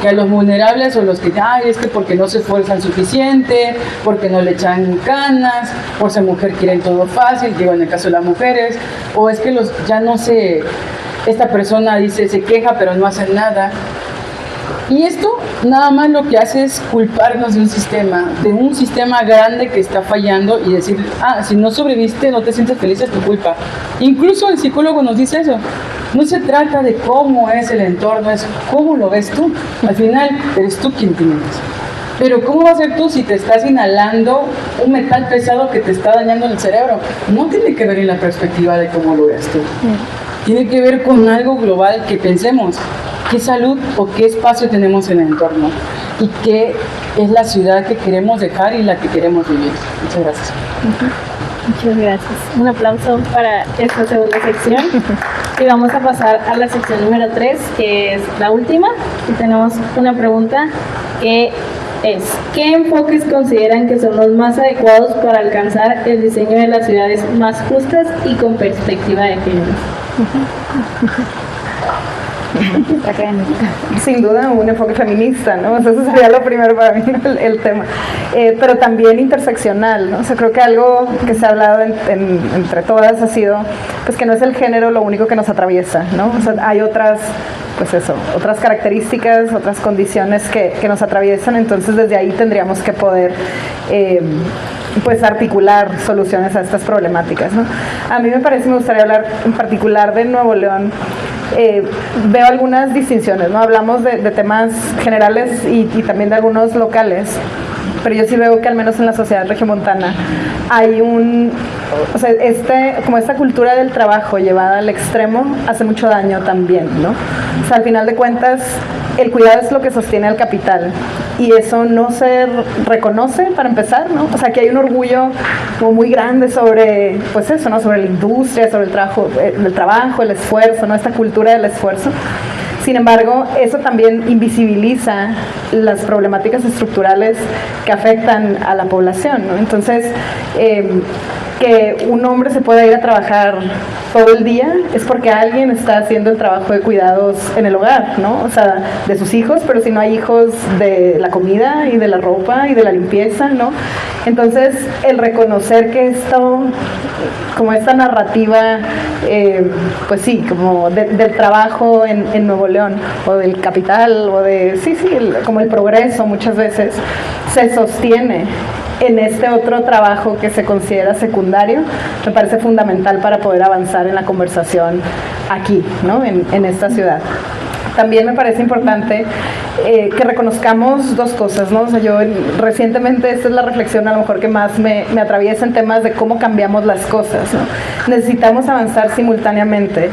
Que a los vulnerables o los que, es que porque no se esfuerzan suficiente, porque no le echan ganas, por ser mujer quieren todo fácil, digo en el caso de las mujeres, o es que esta persona dice, se queja pero no hace nada. Y esto nada más lo que hace es culparnos de un sistema grande que está fallando y decir, si no sobreviviste, no te sientes feliz, es tu culpa. Incluso el psicólogo nos dice eso. No se trata de cómo es el entorno, es cómo lo ves tú. Al final, eres tú quien tienes. Pero ¿cómo va a ser tú si te estás inhalando un metal pesado que te está dañando el cerebro? No tiene que ver en la perspectiva de cómo lo ves tú. Tiene que ver con algo global que pensemos. ¿Qué salud o qué espacio tenemos en el entorno? ¿Y qué es la ciudad que queremos dejar y la que queremos vivir? Muchas gracias. Muchas gracias. Un aplauso para esta segunda sección. Y vamos a pasar a la sección número 3, que es la última. Y tenemos una pregunta que es: ¿qué enfoques consideran que son los más adecuados para alcanzar el diseño de las ciudades más justas y con perspectiva de género? Sin duda un enfoque feminista, ¿no? O sea, eso sería lo primero para mí, el tema. Pero también interseccional, ¿no? O sea, creo que algo que se ha hablado entre todas ha sido, pues, que no es el género lo único que nos atraviesa, ¿no? O sea, hay otras características, otras condiciones que nos atraviesan, entonces desde ahí tendríamos que poder pues articular soluciones a estas problemáticas, ¿no? A mí me gustaría hablar en particular de Nuevo León. Veo algunas distinciones, ¿no? Hablamos de temas generales y también de algunos locales, pero yo sí veo que al menos en la sociedad regiomontana hay como esta cultura del trabajo llevada al extremo hace mucho daño también, ¿no? O sea, al final de cuentas, el cuidado es lo que sostiene al capital y eso no se reconoce para empezar, ¿no? O sea, que hay un orgullo como muy grande sobre, pues eso, ¿no? Sobre la industria, sobre el trabajo, el esfuerzo, ¿no? Esta cultura del esfuerzo. Sin embargo, eso también invisibiliza las problemáticas estructurales que afectan a la población, ¿no? Entonces, que un hombre se pueda ir a trabajar todo el día es porque alguien está haciendo el trabajo de cuidados en el hogar, ¿no? O sea, de sus hijos, pero si no hay hijos, de la comida y de la ropa y de la limpieza, ¿no? Entonces, el reconocer que esto, como esta narrativa, pues sí, como del trabajo en Nuevo León, o del capital, o como el progreso muchas veces, se sostiene en este otro trabajo que se considera secundario, me parece fundamental para poder avanzar en la conversación aquí, ¿no? en esta ciudad. También me parece importante que reconozcamos dos cosas, ¿no? O sea, yo recientemente, esta es la reflexión a lo mejor que más me atraviesa en temas de cómo cambiamos las cosas, ¿no? Necesitamos avanzar simultáneamente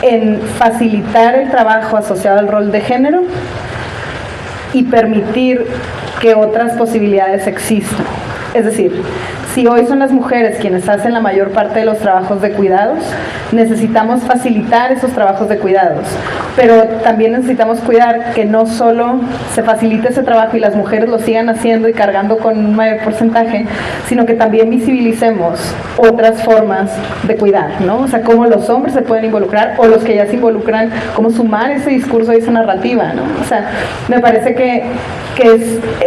en facilitar el trabajo asociado al rol de género y permitir que otras posibilidades existan. Es decir, si hoy son las mujeres quienes hacen la mayor parte de los trabajos de cuidados, necesitamos facilitar esos trabajos de cuidados, pero también necesitamos cuidar que no solo se facilite ese trabajo y las mujeres lo sigan haciendo y cargando con un mayor porcentaje, sino que también visibilicemos otras formas de cuidar, ¿no? O sea, cómo los hombres se pueden involucrar, o los que ya se involucran, cómo sumar ese discurso y esa narrativa, ¿no? O sea, me parece que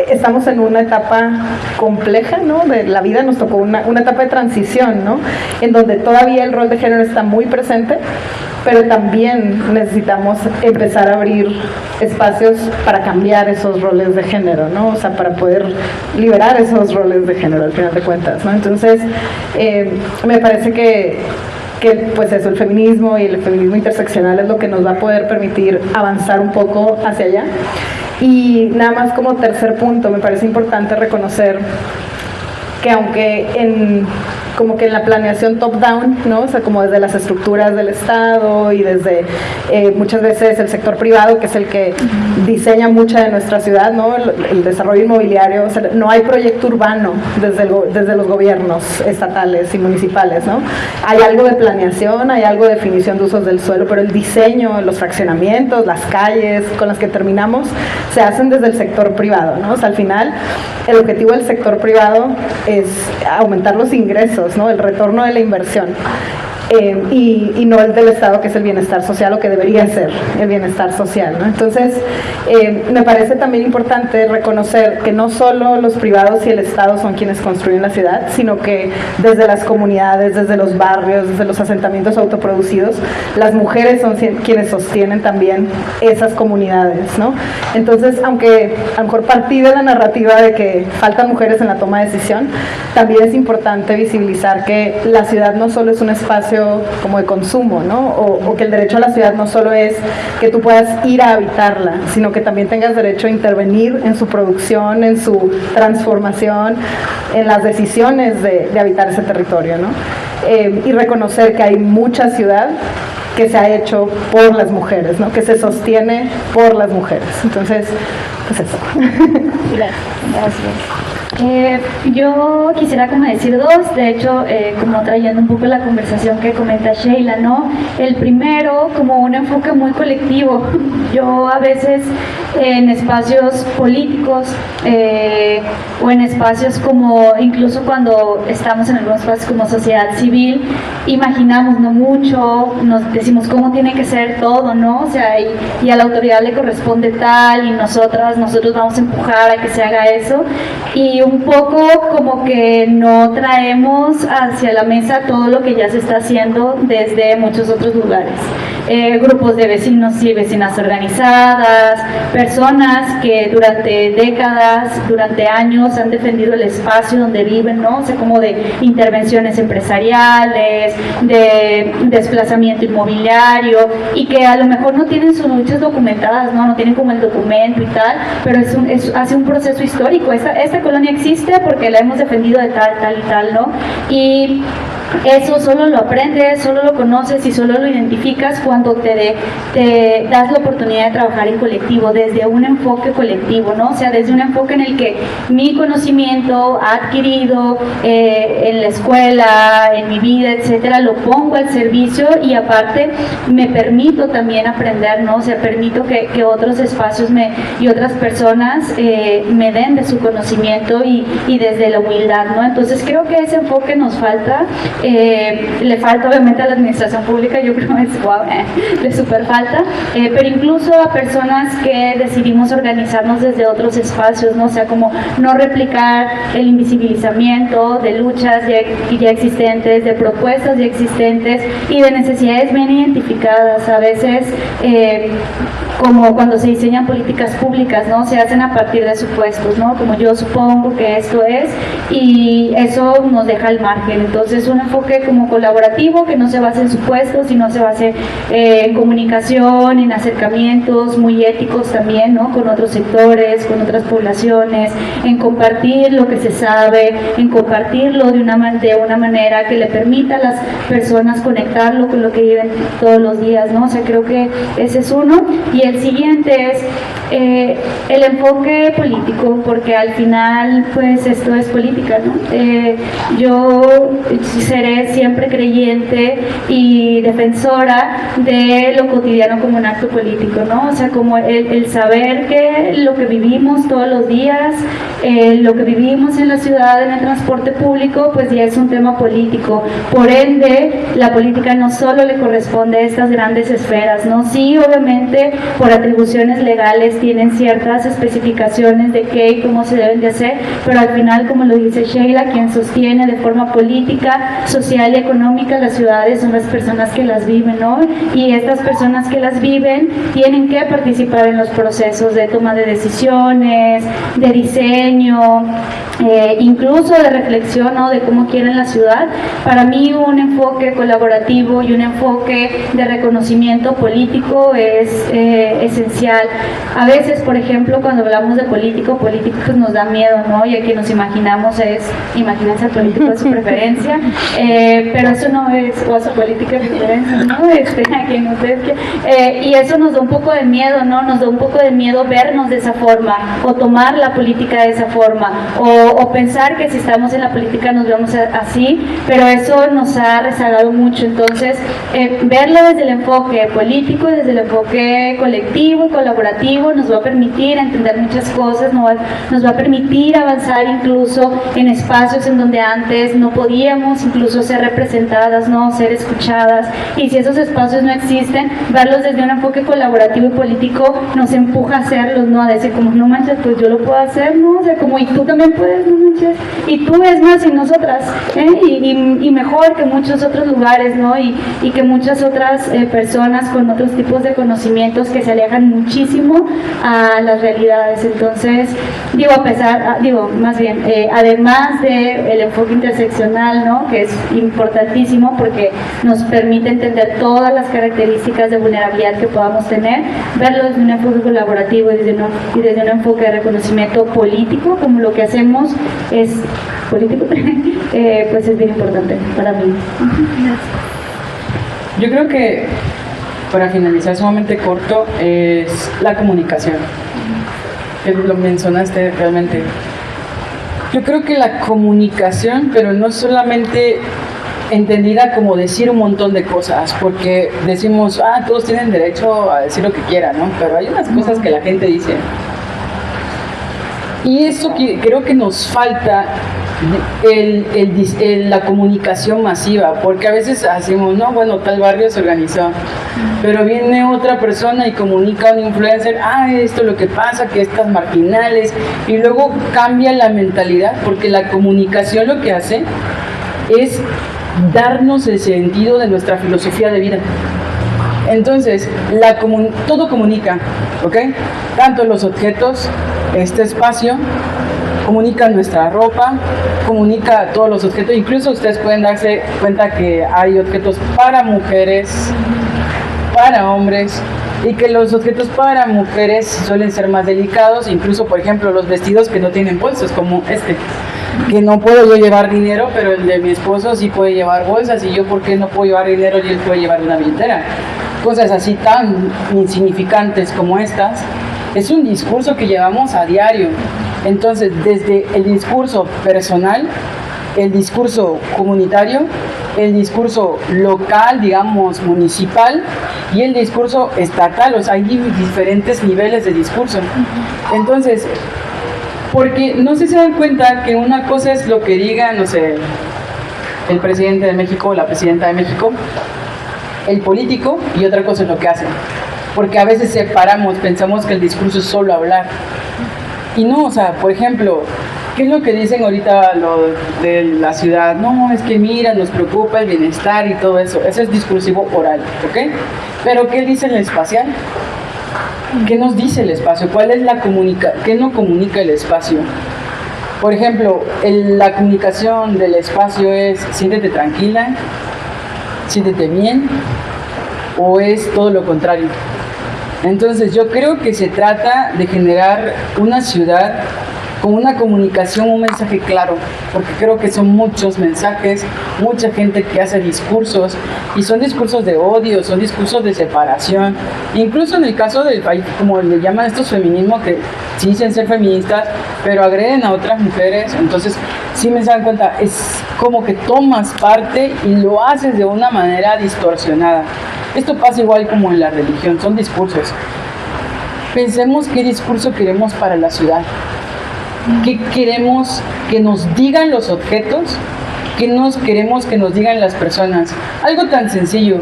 estamos en una etapa compleja, ¿no? De la vida, nos tocó una etapa de transición, ¿no? En donde todavía el rol de género está muy presente, pero también necesitamos empezar a abrir espacios para cambiar esos roles de género, ¿no? O sea, para poder liberar esos roles de género al final de cuentas, ¿no? Entonces, me parece que pues eso, el feminismo y el feminismo interseccional es lo que nos va a poder permitir avanzar un poco hacia allá. Y nada más como tercer punto, me parece importante reconocer que aunque como que en la planeación top-down, ¿no? O sea, como desde las estructuras del Estado y desde muchas veces el sector privado, que es el que diseña mucha de nuestra ciudad, ¿no? El desarrollo inmobiliario, o sea, no hay proyecto urbano desde los gobiernos estatales y municipales, ¿no? Hay algo de planeación, hay algo de definición de usos del suelo, pero el diseño, los fraccionamientos, las calles con las que terminamos, se hacen desde el sector privado, ¿no? O sea, al final, el objetivo del sector privado es aumentar los ingresos, ¿no? El retorno de la inversión. Y no el del Estado, que es el bienestar social, o que debería ser el bienestar social, ¿no? Entonces, me parece también importante reconocer que no solo los privados y el Estado son quienes construyen la ciudad, sino que desde las comunidades, desde los barrios, desde los asentamientos autoproducidos, las mujeres son quienes sostienen también esas comunidades, ¿no? Entonces, aunque a lo mejor partí de la narrativa de que faltan mujeres en la toma de decisión, también es importante visibilizar que la ciudad no solo es un espacio como de consumo, ¿no? O que el derecho a la ciudad no solo es que tú puedas ir a habitarla, sino que también tengas derecho a intervenir en su producción, en su transformación, en las decisiones de habitar ese territorio, ¿no? Y reconocer que hay mucha ciudad que se ha hecho por las mujeres, ¿no? Que se sostiene por las mujeres. Entonces, pues eso. Gracias. Yo quisiera como decir dos, de hecho, como trayendo un poco la conversación que comenta Sheila, ¿no? El primero, como un enfoque muy colectivo. Yo a veces en espacios políticos o en espacios como, incluso cuando estamos en algunos espacios como sociedad civil, imaginamos no mucho, nos decimos cómo tiene que ser todo, ¿no? O sea, y a la autoridad le corresponde tal, y nosotros vamos a empujar a que se haga eso, y un poco como que no traemos hacia la mesa todo lo que ya se está haciendo desde muchos otros lugares. Grupos de vecinos y vecinas organizadas, personas que durante décadas, durante años han defendido el espacio donde viven, ¿no? O sea, como de intervenciones empresariales, de desplazamiento inmobiliario, y que a lo mejor no tienen sus luchas documentadas, ¿no? No tienen como el documento y tal, pero hace un proceso histórico. Esta colonia existe porque la hemos defendido de tal y tal, ¿no? Y eso solo lo aprendes, solo lo conoces y solo lo identificas cuando te das la oportunidad de trabajar en colectivo, desde un enfoque colectivo, ¿no? O sea, desde un enfoque en el que mi conocimiento adquirido en la escuela, en mi vida, etcétera, lo pongo al servicio, y aparte me permito también aprender, ¿no? O sea, permito que otros espacios y otras personas me den de su conocimiento y desde la humildad, ¿no? Entonces creo que ese enfoque nos falta. Le falta obviamente a la administración pública, yo creo que le super falta, pero incluso a personas que decidimos organizarnos desde otros espacios, ¿no? O sea, como no replicar el invisibilizamiento de luchas ya existentes, de propuestas ya existentes y de necesidades bien identificadas. A veces, como cuando se diseñan políticas públicas, ¿no? Se hacen a partir de supuestos, ¿no? Como yo supongo que esto es, y eso nos deja al margen. Entonces, un enfoque como colaborativo que no se base en supuestos, sino se base en comunicación, en acercamientos muy éticos también, ¿no? Con otros sectores, con otras poblaciones, en compartir lo que se sabe, en compartirlo de una manera que le permita a las personas conectarlo con lo que viven todos los días, ¿no? O sea, creo que ese es uno. Y el siguiente es el enfoque político, porque al final pues esto es política, ¿no? Yo sé seré siempre creyente y defensora de lo cotidiano como un acto político, ¿no? O sea, como el saber que lo que vivimos todos los días, lo que vivimos en la ciudad, en el transporte público, pues ya es un tema político. Por ende, la política no solo le corresponde a estas grandes esferas, ¿no? Sí, obviamente, por atribuciones legales tienen ciertas especificaciones de qué y cómo se deben de hacer, pero al final, como lo dice Sheila, quien sostiene de forma política, social y económica las ciudades son las personas que las viven, ¿no? Y estas personas que las viven tienen que participar en los procesos de toma de decisiones, de diseño, incluso de reflexión, ¿no? De cómo quieren la ciudad. Para mí un enfoque colaborativo y un enfoque de reconocimiento político es esencial. A veces, por ejemplo, cuando hablamos de político pues nos da miedo, ¿no? Y aquí nos imaginamos imagínense al político de su preferencia, pero eso no es, o a su política de preferencia, ¿no? A quien ustedes y eso nos da un poco de miedo, ¿no? Nos da un poco de miedo vernos de esa forma, o tomar la política de esa forma, o pensar que si estamos en la política nos vemos así, pero eso nos ha rezagado mucho. Entonces, verlo desde el enfoque político, desde el enfoque colectivo y colaborativo, nos va a permitir entender muchas cosas, nos va a permitir avanzar incluso en espacios en donde antes no podíamos incluso ser representadas, ¿no? Ser escuchadas, y si esos espacios no existen, verlos desde un enfoque colaborativo y político nos empuja a hacerlos, ¿no? A decir como, no manches, pues yo lo puedo hacer, ¿no? O sea, como, y tú también puedes, no manches, y tú es más y nosotras, y mejor que muchos otros lugares, ¿no? Y que muchas otras personas con otros tipos de conocimientos que se alejan muchísimo a las realidades. Entonces, además del enfoque interseccional, ¿no? Que es importantísimo porque nos permite entender todas las características de vulnerabilidad que podamos tener, verlo desde un enfoque colaborativo y desde un enfoque de reconocimiento político, como lo que hacemos es político, pues es bien importante para mí. Yo creo que, para finalizar sumamente corto, es la comunicación. Que lo mencionaste realmente. Yo creo que la comunicación, pero no solamente entendida como decir un montón de cosas, porque decimos, todos tienen derecho a decir lo que quieran, ¿no? Pero hay unas cosas que la gente dice. Y eso creo que nos falta la comunicación masiva, porque a veces hacemos, no, bueno, tal barrio se organizó, pero viene otra persona y comunica a un influencer, esto es lo que pasa, que estas marginales, y luego cambia la mentalidad, porque la comunicación lo que hace es darnos el sentido de nuestra filosofía de vida. Entonces, todo comunica, ¿ok? Tanto los objetos, este espacio, comunica nuestra ropa, comunica todos los objetos, incluso ustedes pueden darse cuenta que hay objetos para mujeres, para hombres, y que los objetos para mujeres suelen ser más delicados, incluso por ejemplo los vestidos que no tienen bolsas, como que no puedo yo llevar dinero, pero el de mi esposo sí puede llevar bolsas, y yo ¿por qué no puedo llevar dinero y él puede llevar una billetera? Cosas así tan insignificantes como estas, es un discurso que llevamos a diario. Entonces, desde el discurso personal, el discurso comunitario, el discurso local, digamos, municipal, y el discurso estatal, o sea, hay diferentes niveles de discurso. Entonces, porque no sé si se dan cuenta que una cosa es lo que diga, no sé, el presidente de México o la presidenta de México, el político, y otra cosa es lo que hacen. Porque a veces separamos, pensamos que el discurso es solo hablar. Y no, o sea, por ejemplo, ¿qué es lo que dicen ahorita lo de la ciudad? No, es que mira, nos preocupa el bienestar y todo eso. Eso es discursivo oral, ¿ok? Pero ¿qué dice el espacial? ¿Qué nos dice el espacio? ¿Cuál es qué no comunica el espacio? Por ejemplo, la comunicación del espacio es siéntete tranquila, siéntete bien, o es todo lo contrario. Entonces yo creo que se trata de generar una ciudad con una comunicación, un mensaje claro, porque creo que son muchos mensajes, mucha gente que hace discursos, y son discursos de odio, son discursos de separación, incluso en el caso del país, como le llaman estos feminismos, que sí dicen ser feministas, pero agreden a otras mujeres. Entonces sí me dan cuenta, es como que tomas parte y lo haces de una manera distorsionada. Esto pasa igual como en la religión, son discursos. Pensemos qué discurso queremos para la ciudad, qué queremos que nos digan los objetos, qué nos queremos que nos digan las personas. Algo tan sencillo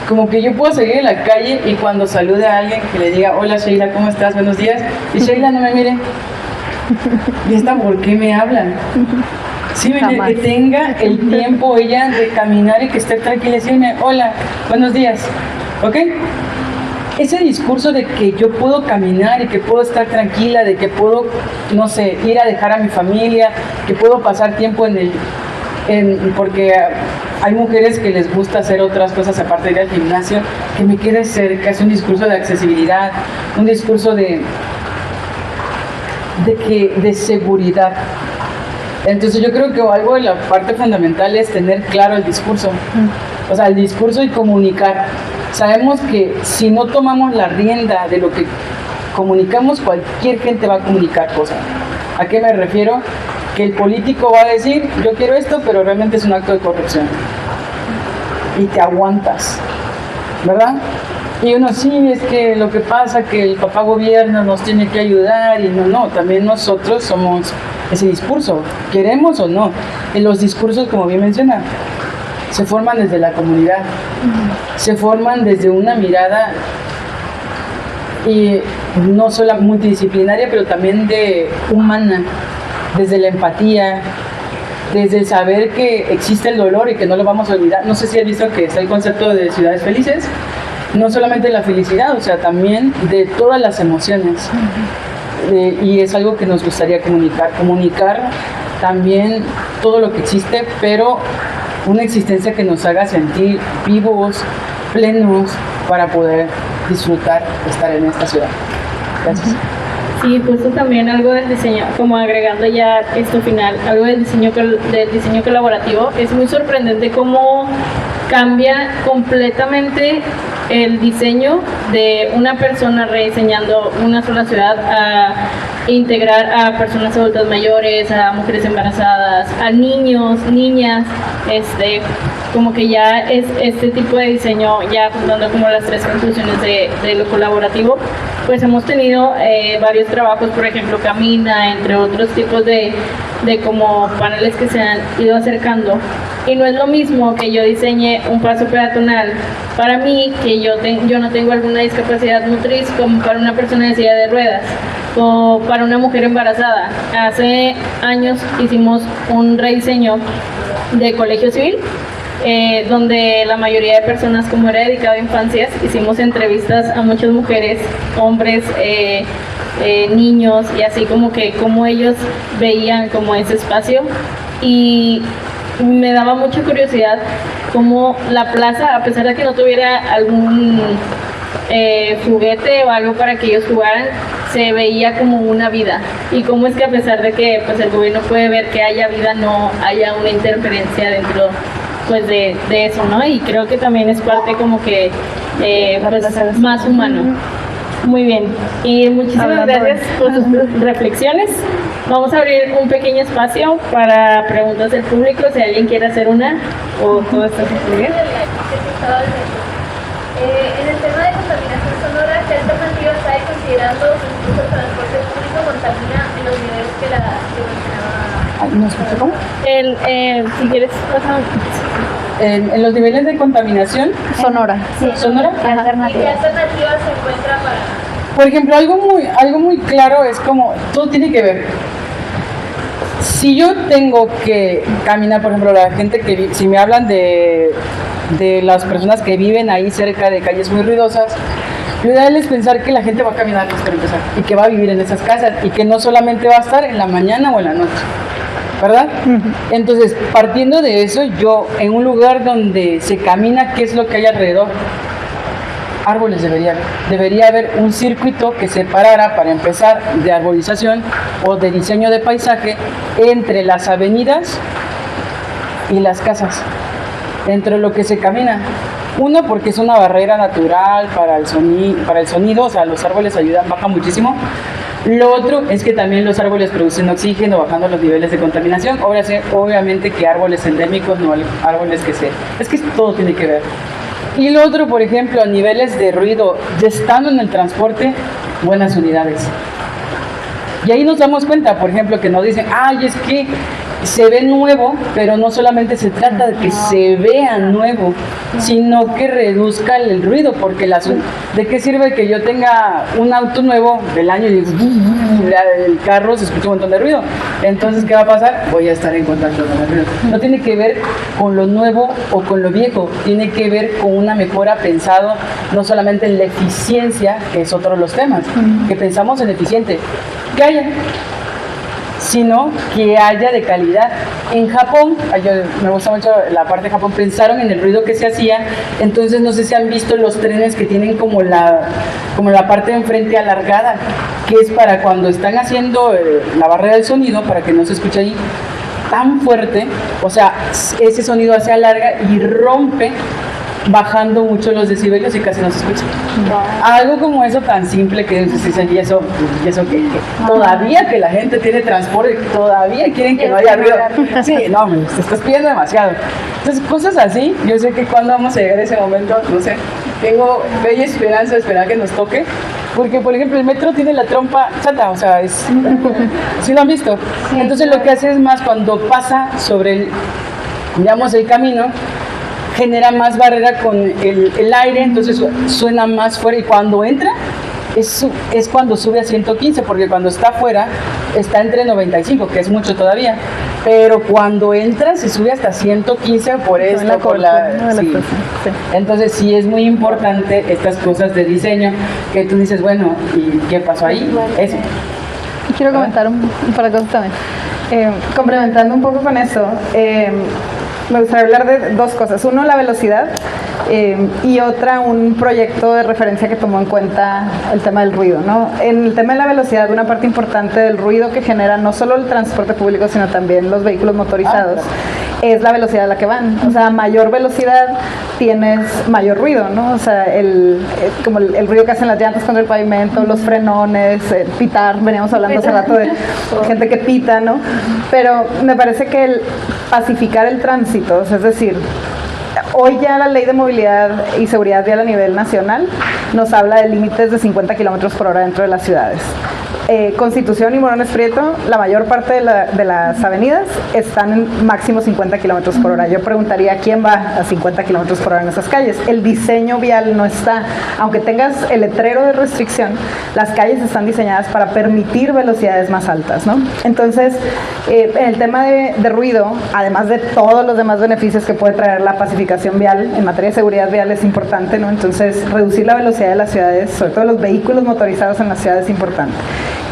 como que yo puedo salir en la calle y cuando salude a alguien que le diga, hola Sheila, ¿cómo estás? Buenos días. Y Sheila no me mire. ¿Y esta por qué me hablan? Sí, que tenga el tiempo ella de caminar y que esté tranquila y decirme, hola, buenos días. ¿Ok? Ese discurso de que yo puedo caminar y que puedo estar tranquila, de que puedo, no sé, ir a dejar a mi familia, que puedo pasar tiempo porque hay mujeres que les gusta hacer otras cosas aparte de ir al gimnasio, que me quede cerca. Es un discurso de accesibilidad, un discurso de seguridad. Entonces yo creo que algo de la parte fundamental es tener claro el discurso, o sea, el discurso y comunicar. Sabemos que si no tomamos la rienda de lo que comunicamos, cualquier gente va a comunicar cosas. ¿A qué me refiero? Que el político va a decir, yo quiero esto, pero realmente es un acto de corrupción. Y te aguantas, ¿verdad? Y uno, sí, es que lo que pasa que el papá gobierno nos tiene que ayudar, y no, también nosotros somos ese discurso, queremos o no. En los discursos, como bien menciona, se forman desde la comunidad, se forman desde una mirada y no solo multidisciplinaria, pero también de humana, desde la empatía, desde el saber que existe el dolor y que no lo vamos a olvidar. No sé si has visto que está el concepto de ciudades felices, no solamente la felicidad, o sea, también de todas las emociones. Y es algo que nos gustaría comunicar también todo lo que existe, pero una existencia que nos haga sentir vivos, plenos, para poder disfrutar de estar en esta ciudad. Gracias. Sí, justo también algo del diseño, como agregando ya esto final, algo del diseño colaborativo. Es muy sorprendente cómo cambia completamente el diseño de una persona rediseñando una sola ciudad a integrar a personas adultas mayores, a mujeres embarazadas, a niños, niñas, como que ya es este tipo de diseño, ya juntando como las tres conclusiones de lo colaborativo. Pues hemos tenido varios trabajos, por ejemplo Camina, entre otros tipos de como paneles que se han ido acercando, y no es lo mismo que yo diseñe un paso peatonal para mí, que yo no tengo alguna discapacidad motriz, como para una persona de silla de ruedas o para una mujer embarazada. Hace años hicimos un rediseño de colegio civil, donde la mayoría de personas, como era dedicado a infancias, hicimos entrevistas a muchas mujeres, hombres, niños, y así como que cómo ellos veían como ese espacio. Y me daba mucha curiosidad cómo la plaza, a pesar de que no tuviera algún juguete o algo para que ellos jugaran, se veía como una vida, y cómo es que a pesar de que pues el gobierno puede ver que haya vida, no haya una interferencia dentro pues de eso, ¿no? Y creo que también es parte como que pues, más humano. Muy bien, y muchísimas gracias por sus reflexiones. Vamos a abrir un pequeño espacio para preguntas del público, si alguien quiere hacer una, o todo está muy bien. En el tema de contaminación sonora, ¿qué alternativas hay considerando incluso el transporte público contamina en los niveles que mencionaba? ¿No escuché cómo? Si quieres, pasa. En los niveles de contaminación Sonora. Sí. sonora. ¿Y qué alternativas se encuentra para...? Por ejemplo, algo muy claro es como, todo tiene que ver. Si yo tengo que caminar, por ejemplo, la gente si me hablan de las personas que viven ahí cerca de calles muy ruidosas, lo ideal es pensar que la gente va a caminar para empezar, y que va a vivir en esas casas, y que no solamente va a estar en la mañana o en la noche, ¿verdad? Entonces, partiendo de eso, yo en un lugar donde se camina, ¿qué es lo que hay alrededor? árboles debería haber un circuito que separara, para empezar, de arborización o de diseño de paisaje entre las avenidas y las casas, entre lo que se camina. Uno, porque es una barrera natural para el sonido, o sea, los árboles ayudan, bajan muchísimo. Lo otro es que también los árboles producen oxígeno, bajando los niveles de contaminación. Obviamente que árboles endémicos, no árboles que es que todo tiene que ver. Y lo otro, por ejemplo, a niveles de ruido, ya estando en el transporte, buenas unidades. Y ahí nos damos cuenta, por ejemplo, que nos dicen, ay, es que se ve nuevo, pero no solamente se trata de que se vea nuevo, sino que reduzca el ruido, porque ¿de qué sirve que yo tenga un auto nuevo del año y el carro se escucha un montón de ruido? Entonces, ¿qué va a pasar? Voy a estar en contacto con el ruido. No tiene que ver con lo nuevo o con lo viejo, tiene que ver con una mejora pensado no solamente en la eficiencia, que es otro de los temas, que pensamos en eficiente, que haya, sino que haya de calidad. En Japón, me gusta mucho la parte de Japón, pensaron en el ruido que se hacía, entonces no sé si han visto los trenes que tienen como la parte de enfrente alargada, que es para cuando están haciendo la barrera del sonido, para que no se escuche ahí tan fuerte, o sea, ese sonido se alarga y rompe, bajando mucho los decibelios y casi no se escucha. Algo como eso tan simple que y eso que todavía que la gente tiene transporte, todavía quieren que no haya ruido. Sí, no, me estás pidiendo demasiado. Entonces, cosas así, yo sé que cuando vamos a llegar a ese momento, no sé, tengo bella esperanza de esperar que nos toque, porque por ejemplo el metro tiene la trompa chata, o sea, ¿sí lo han visto? Entonces lo que hace es más cuando pasa sobre el camino, genera más barrera con el aire, entonces suena más fuerte, y cuando entra es cuando sube a 115, porque cuando está afuera está entre 95, que es mucho todavía, pero cuando entra se sube hasta 115 por esto, sí. Entonces sí es muy importante estas cosas de diseño, que tú dices, bueno, ¿y qué pasó ahí? Eso. Quiero comentar un par de cosas también. Complementando un poco con eso, me gustaría hablar de dos cosas. Uno, la velocidad, y otra, un proyecto de referencia que tomó en cuenta el tema del ruido, ¿no? En el tema de la velocidad, una parte importante del ruido que genera no solo el transporte público, sino también los vehículos motorizados, es la velocidad a la que van. O sea, a mayor velocidad tienes mayor ruido, ¿no? O sea, como el ruido que hacen las llantas contra el pavimento, los frenones, pitar, veníamos hablando hace rato de gente que pita, ¿no? Pero me parece que el pacificar el tránsito, o sea, es decir, hoy ya la ley de movilidad y seguridad vial a nivel nacional nos habla de límites de 50 kilómetros por hora dentro de las ciudades. Constitución y Morones Prieto, la mayor parte de las avenidas están en máximo 50 kilómetros por hora. Yo preguntaría, ¿quién va a 50 kilómetros por hora en esas calles? El diseño vial no está. Aunque tengas el letrero de restricción, las calles están diseñadas para permitir velocidades más altas, ¿no? Entonces, en el tema de ruido, además de todos los demás beneficios que puede traer la pacificación vial, en materia de seguridad vial es importante, ¿no? Entonces, reducir la velocidad de las ciudades, sobre todo los vehículos motorizados en las ciudades, es importante.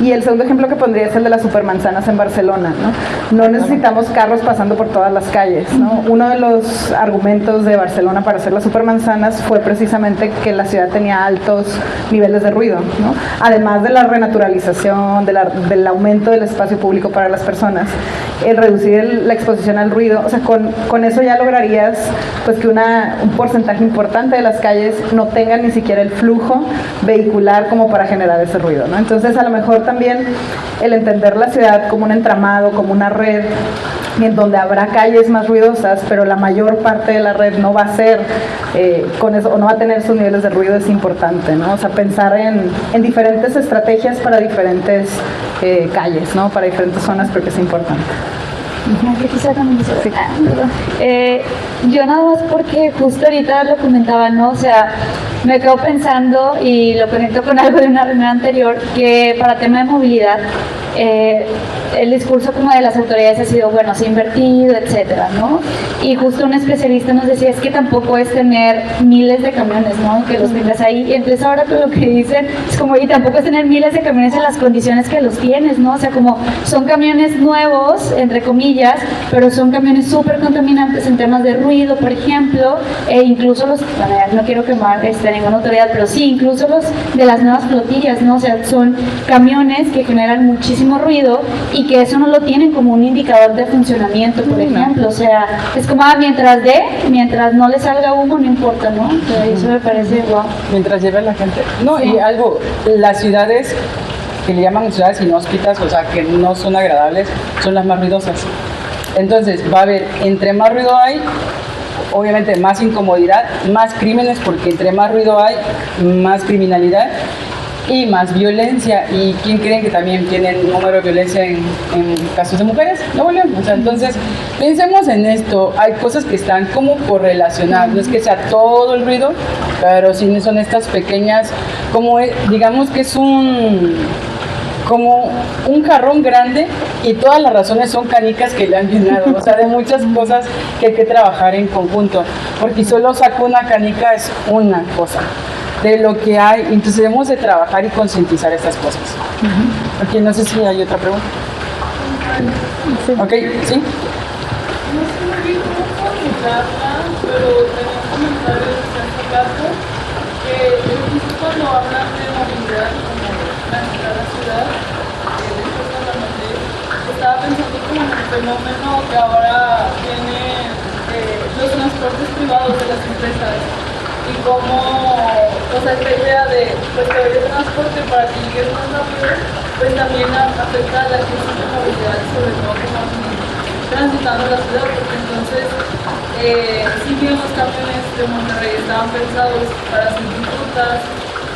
Y el segundo ejemplo que pondría es el de las supermanzanas en Barcelona, ¿no? No necesitamos carros pasando por todas las calles, ¿no? Uno de los argumentos de Barcelona para hacer las supermanzanas fue precisamente que la ciudad tenía altos niveles de ruido, ¿no? Además de la renaturalización, del aumento del espacio público para las personas, el reducir la exposición al ruido, o sea, con eso ya lograrías pues que un porcentaje importante de las calles no tengan ni siquiera el flujo vehicular como para generar ese ruido, ¿no? Entonces, a lo mejor también el entender la ciudad como un entramado, como una red, en donde habrá calles más ruidosas, pero la mayor parte de la red no va a ser con eso, o no va a tener sus niveles de ruido, es importante, ¿no? O sea, pensar en diferentes estrategias para diferentes calles, ¿no? Para diferentes zonas, creo que es importante. Yo nada más porque justo ahorita lo comentaba, ¿no? O sea, me quedo pensando y lo conecto con algo de una reunión anterior, que para tema de movilidad, el discurso como de las autoridades ha sido, bueno, se ha invertido, etcétera, ¿no? Y justo un especialista nos decía, es que tampoco es tener miles de camiones, ¿no? Que los tengas ahí. Y entonces ahora todo lo que dicen es como, y tampoco es tener miles de camiones en las condiciones que los tienes, ¿no? O sea, como son camiones nuevos, entre comillas, pero son camiones súper contaminantes en temas de ruido, por ejemplo, e incluso los, bueno, no quiero quemar ninguna autoridad, pero sí, incluso los de las nuevas flotillas, ¿no? O sea, son camiones que generan muchísimo ruido y que eso no lo tienen como un indicador de funcionamiento, por ejemplo. O sea, es como, mientras no le salga humo, no importa, ¿no? O sea, eso me parece guau. Mientras lleve la gente. No, sí. Y algo, las ciudades que le llaman ciudades inhóspitas, o sea, que no son agradables, son las más ruidosas. Entonces, va a haber, entre más ruido hay, obviamente más incomodidad, más crímenes, porque entre más ruido hay, más criminalidad y más violencia. ¿Y quién creen que también tiene el número de violencia en casos de mujeres? Nuevo León. O sea, entonces, pensemos en esto. Hay cosas que están como correlacionadas. No es que sea todo el ruido, pero sí son estas pequeñas, como digamos que es como un jarrón grande y todas las razones son canicas que le han llenado, o sea, de muchas cosas que hay que trabajar en conjunto, porque solo saco una canica es una cosa de lo que hay, entonces debemos de trabajar y concientizar estas cosas. Ok, no sé si hay otra pregunta. Sí. Ok, ¿sí? No sé muy bien cómo formularla, pero tenía comentarios en este caso que incluso cuando hablan de movilidad como la ciudad, estaba pensando como en el fenómeno que ahora tienen los transportes privados de las empresas y cómo, o sea, esta idea de pues que haya transporte para que llegues más rápido, pues también afecta a la crisis de movilidad, sobre todo como transitando la ciudad, porque entonces si bien los camiones de Monterrey estaban pensados para seguir rutas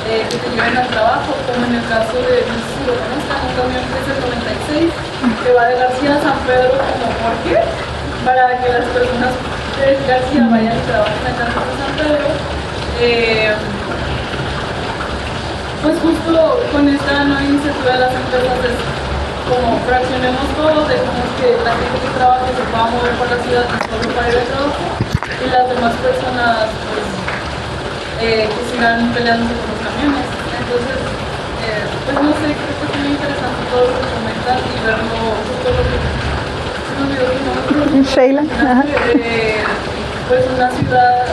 que te lleven al trabajo, como en el caso de, no sé si lo conozcan, un camión que es el 96, que va de García a San Pedro, como ¿por qué? Para que las personas de García vayan y trabajen acá en San Pedro. Pues justo con esta nueva iniciativa de las empresas es como fraccionemos todo, dejamos que la gente que trabaje se pueda mover por la ciudad solo para ir al trabajo y las demás personas pues que sigan peleándose con los camiones. Entonces, pues no sé, creo que es muy interesante todo lo que comentan y verlo, justo lo que se me olvidó tu nombre. Sheila. Pues una ciudad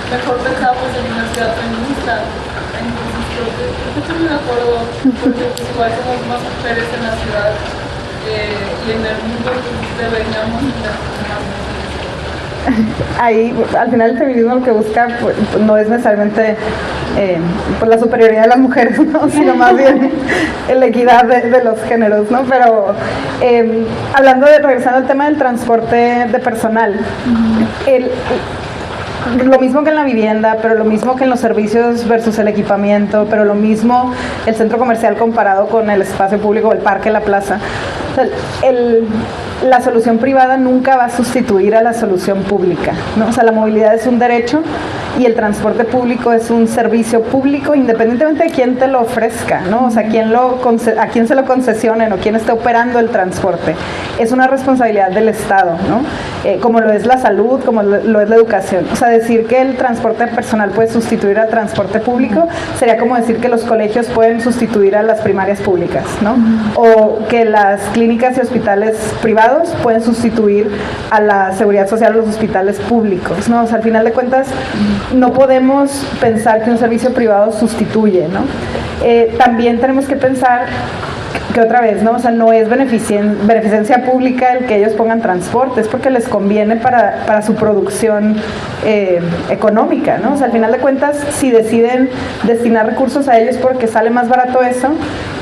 mejor pensada pues en una ciudad feminista. Entonces creo que estoy muy de acuerdo porque pues igual somos más mujeres en la ciudad y en el mundo pues deberíamos tener más mujeres. Ahí, al final el feminismo lo que busca pues, no es necesariamente pues la superioridad de las mujeres, ¿no? Sino más bien la equidad de los géneros, ¿no? Pero regresando al tema del transporte de personal, lo mismo que en la vivienda, pero lo mismo que en los servicios versus el equipamiento, pero lo mismo el centro comercial comparado con el espacio público, el parque, la plaza. O sea, la solución privada nunca va a sustituir a la solución pública, ¿no? O sea, la movilidad es un derecho y el transporte público es un servicio público independientemente de quién te lo ofrezca, ¿no? O sea, a quién se lo concesionen o quién esté operando el transporte. Es una responsabilidad del Estado, ¿no? Como lo es la salud, como lo es la educación. O sea, decir que el transporte personal puede sustituir al transporte público sería como decir que los colegios pueden sustituir a las primarias públicas, ¿no? O que las clínicas y hospitales privados pueden sustituir a la seguridad social o los hospitales públicos, ¿no? O sea, al final de cuentas, no podemos pensar que un servicio privado sustituye, ¿no? También tenemos que pensar que otra vez, ¿no? O sea, no es beneficencia pública el que ellos pongan transporte, es porque les conviene para su producción económica, ¿no? O sea, al final de cuentas, si deciden destinar recursos a ellos porque sale más barato eso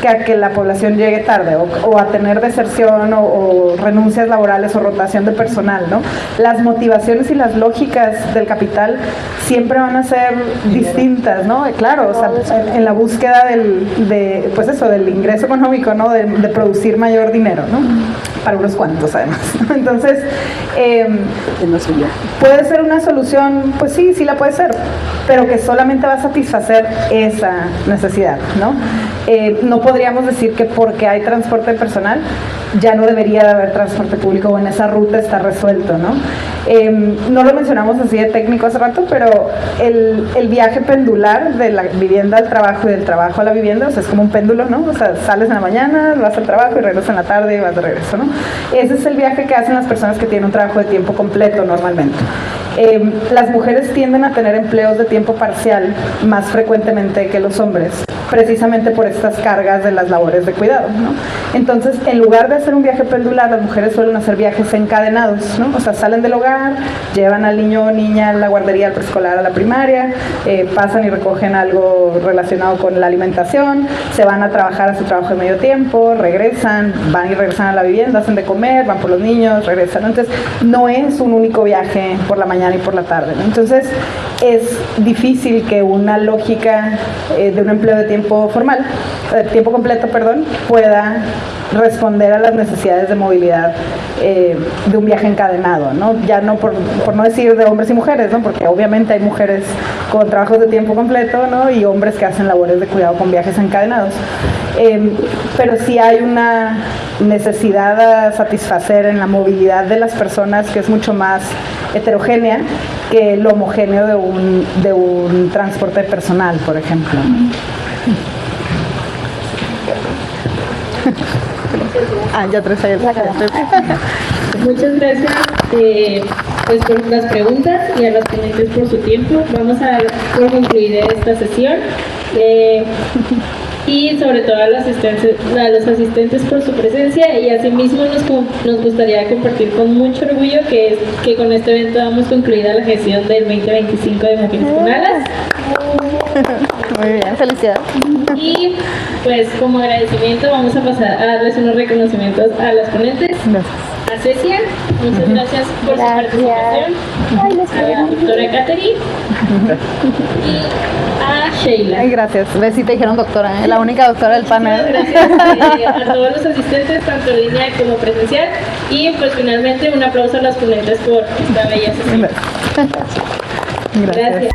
que a que la población llegue tarde o a tener deserción o renuncias laborales o rotación de personal, ¿no? Las motivaciones y las lógicas del capital siempre van a ser distintas, ¿no? Claro, o sea, en la búsqueda del ingreso económico, ¿no? De producir mayor dinero, ¿no? para unos cuantos además. Entonces, Que no soy yo. puede ser una solución, pues sí, sí la puede ser, pero que solamente va a satisfacer esa necesidad, ¿no? No podríamos decir que porque hay transporte personal ya no debería de haber transporte público o en esa ruta está resuelto, ¿no? No lo mencionamos así de técnico hace rato, pero el viaje pendular de la vivienda al trabajo y del trabajo a la vivienda, o sea, es como un péndulo, ¿no? O sea, sales en la mañana, vas al trabajo y regresas en la tarde y vas de regreso, ¿no? Ese es el viaje que hacen las personas que tienen un trabajo de tiempo completo normalmente. Las mujeres tienden a tener empleos de tiempo parcial más frecuentemente que los hombres, precisamente por estas cargas de las labores de cuidado, ¿no? Entonces, en lugar de hacer un viaje pendular, las mujeres suelen hacer viajes encadenados, ¿no? O sea, salen del hogar, llevan al niño o niña a la guardería, al preescolar, a la primaria, pasan y recogen algo relacionado con la alimentación, se van a trabajar a su trabajo de medio tiempo, regresan, van y regresan a la vivienda, hacen de comer, van por los niños, regresan. Entonces, no es un único viaje por la mañana y por la tarde, ¿no? Entonces, es difícil que una lógica de un empleo de tiempo formal, de tiempo completo, perdón, pueda responder a las necesidades de movilidad de un viaje encadenado, ¿no? Ya no por no decir de hombres y mujeres, ¿no? Porque obviamente hay mujeres con trabajos de tiempo completo, ¿no? Y hombres que hacen labores de cuidado con viajes encadenados. Pero sí hay una necesidad a satisfacer en la movilidad de las personas que es mucho más heterogénea que lo homogéneo de un transporte personal, por ejemplo. Ya traes ahí el Muchas gracias pues por las preguntas y a las ponentes por su tiempo. Vamos a dar por concluida esta sesión. Y sobre todo a los asistentes por su presencia, y asimismo nos gustaría compartir con mucho orgullo que con este evento damos concluida la gestión del 2025 de Mujeres con Alas. Muy bien, felicidades. Y pues como agradecimiento vamos a pasar a darles unos reconocimientos a las ponentes. A Cecia, muchas gracias por su participación. A la doctora Catherine y a Sheila. Ay, gracias. Ves si te dijeron doctora, la única doctora del panel. Gracias a todos los asistentes, tanto en línea como presencial. Y pues finalmente un aplauso a las ponentes por esta bella sesión. Gracias. Gracias.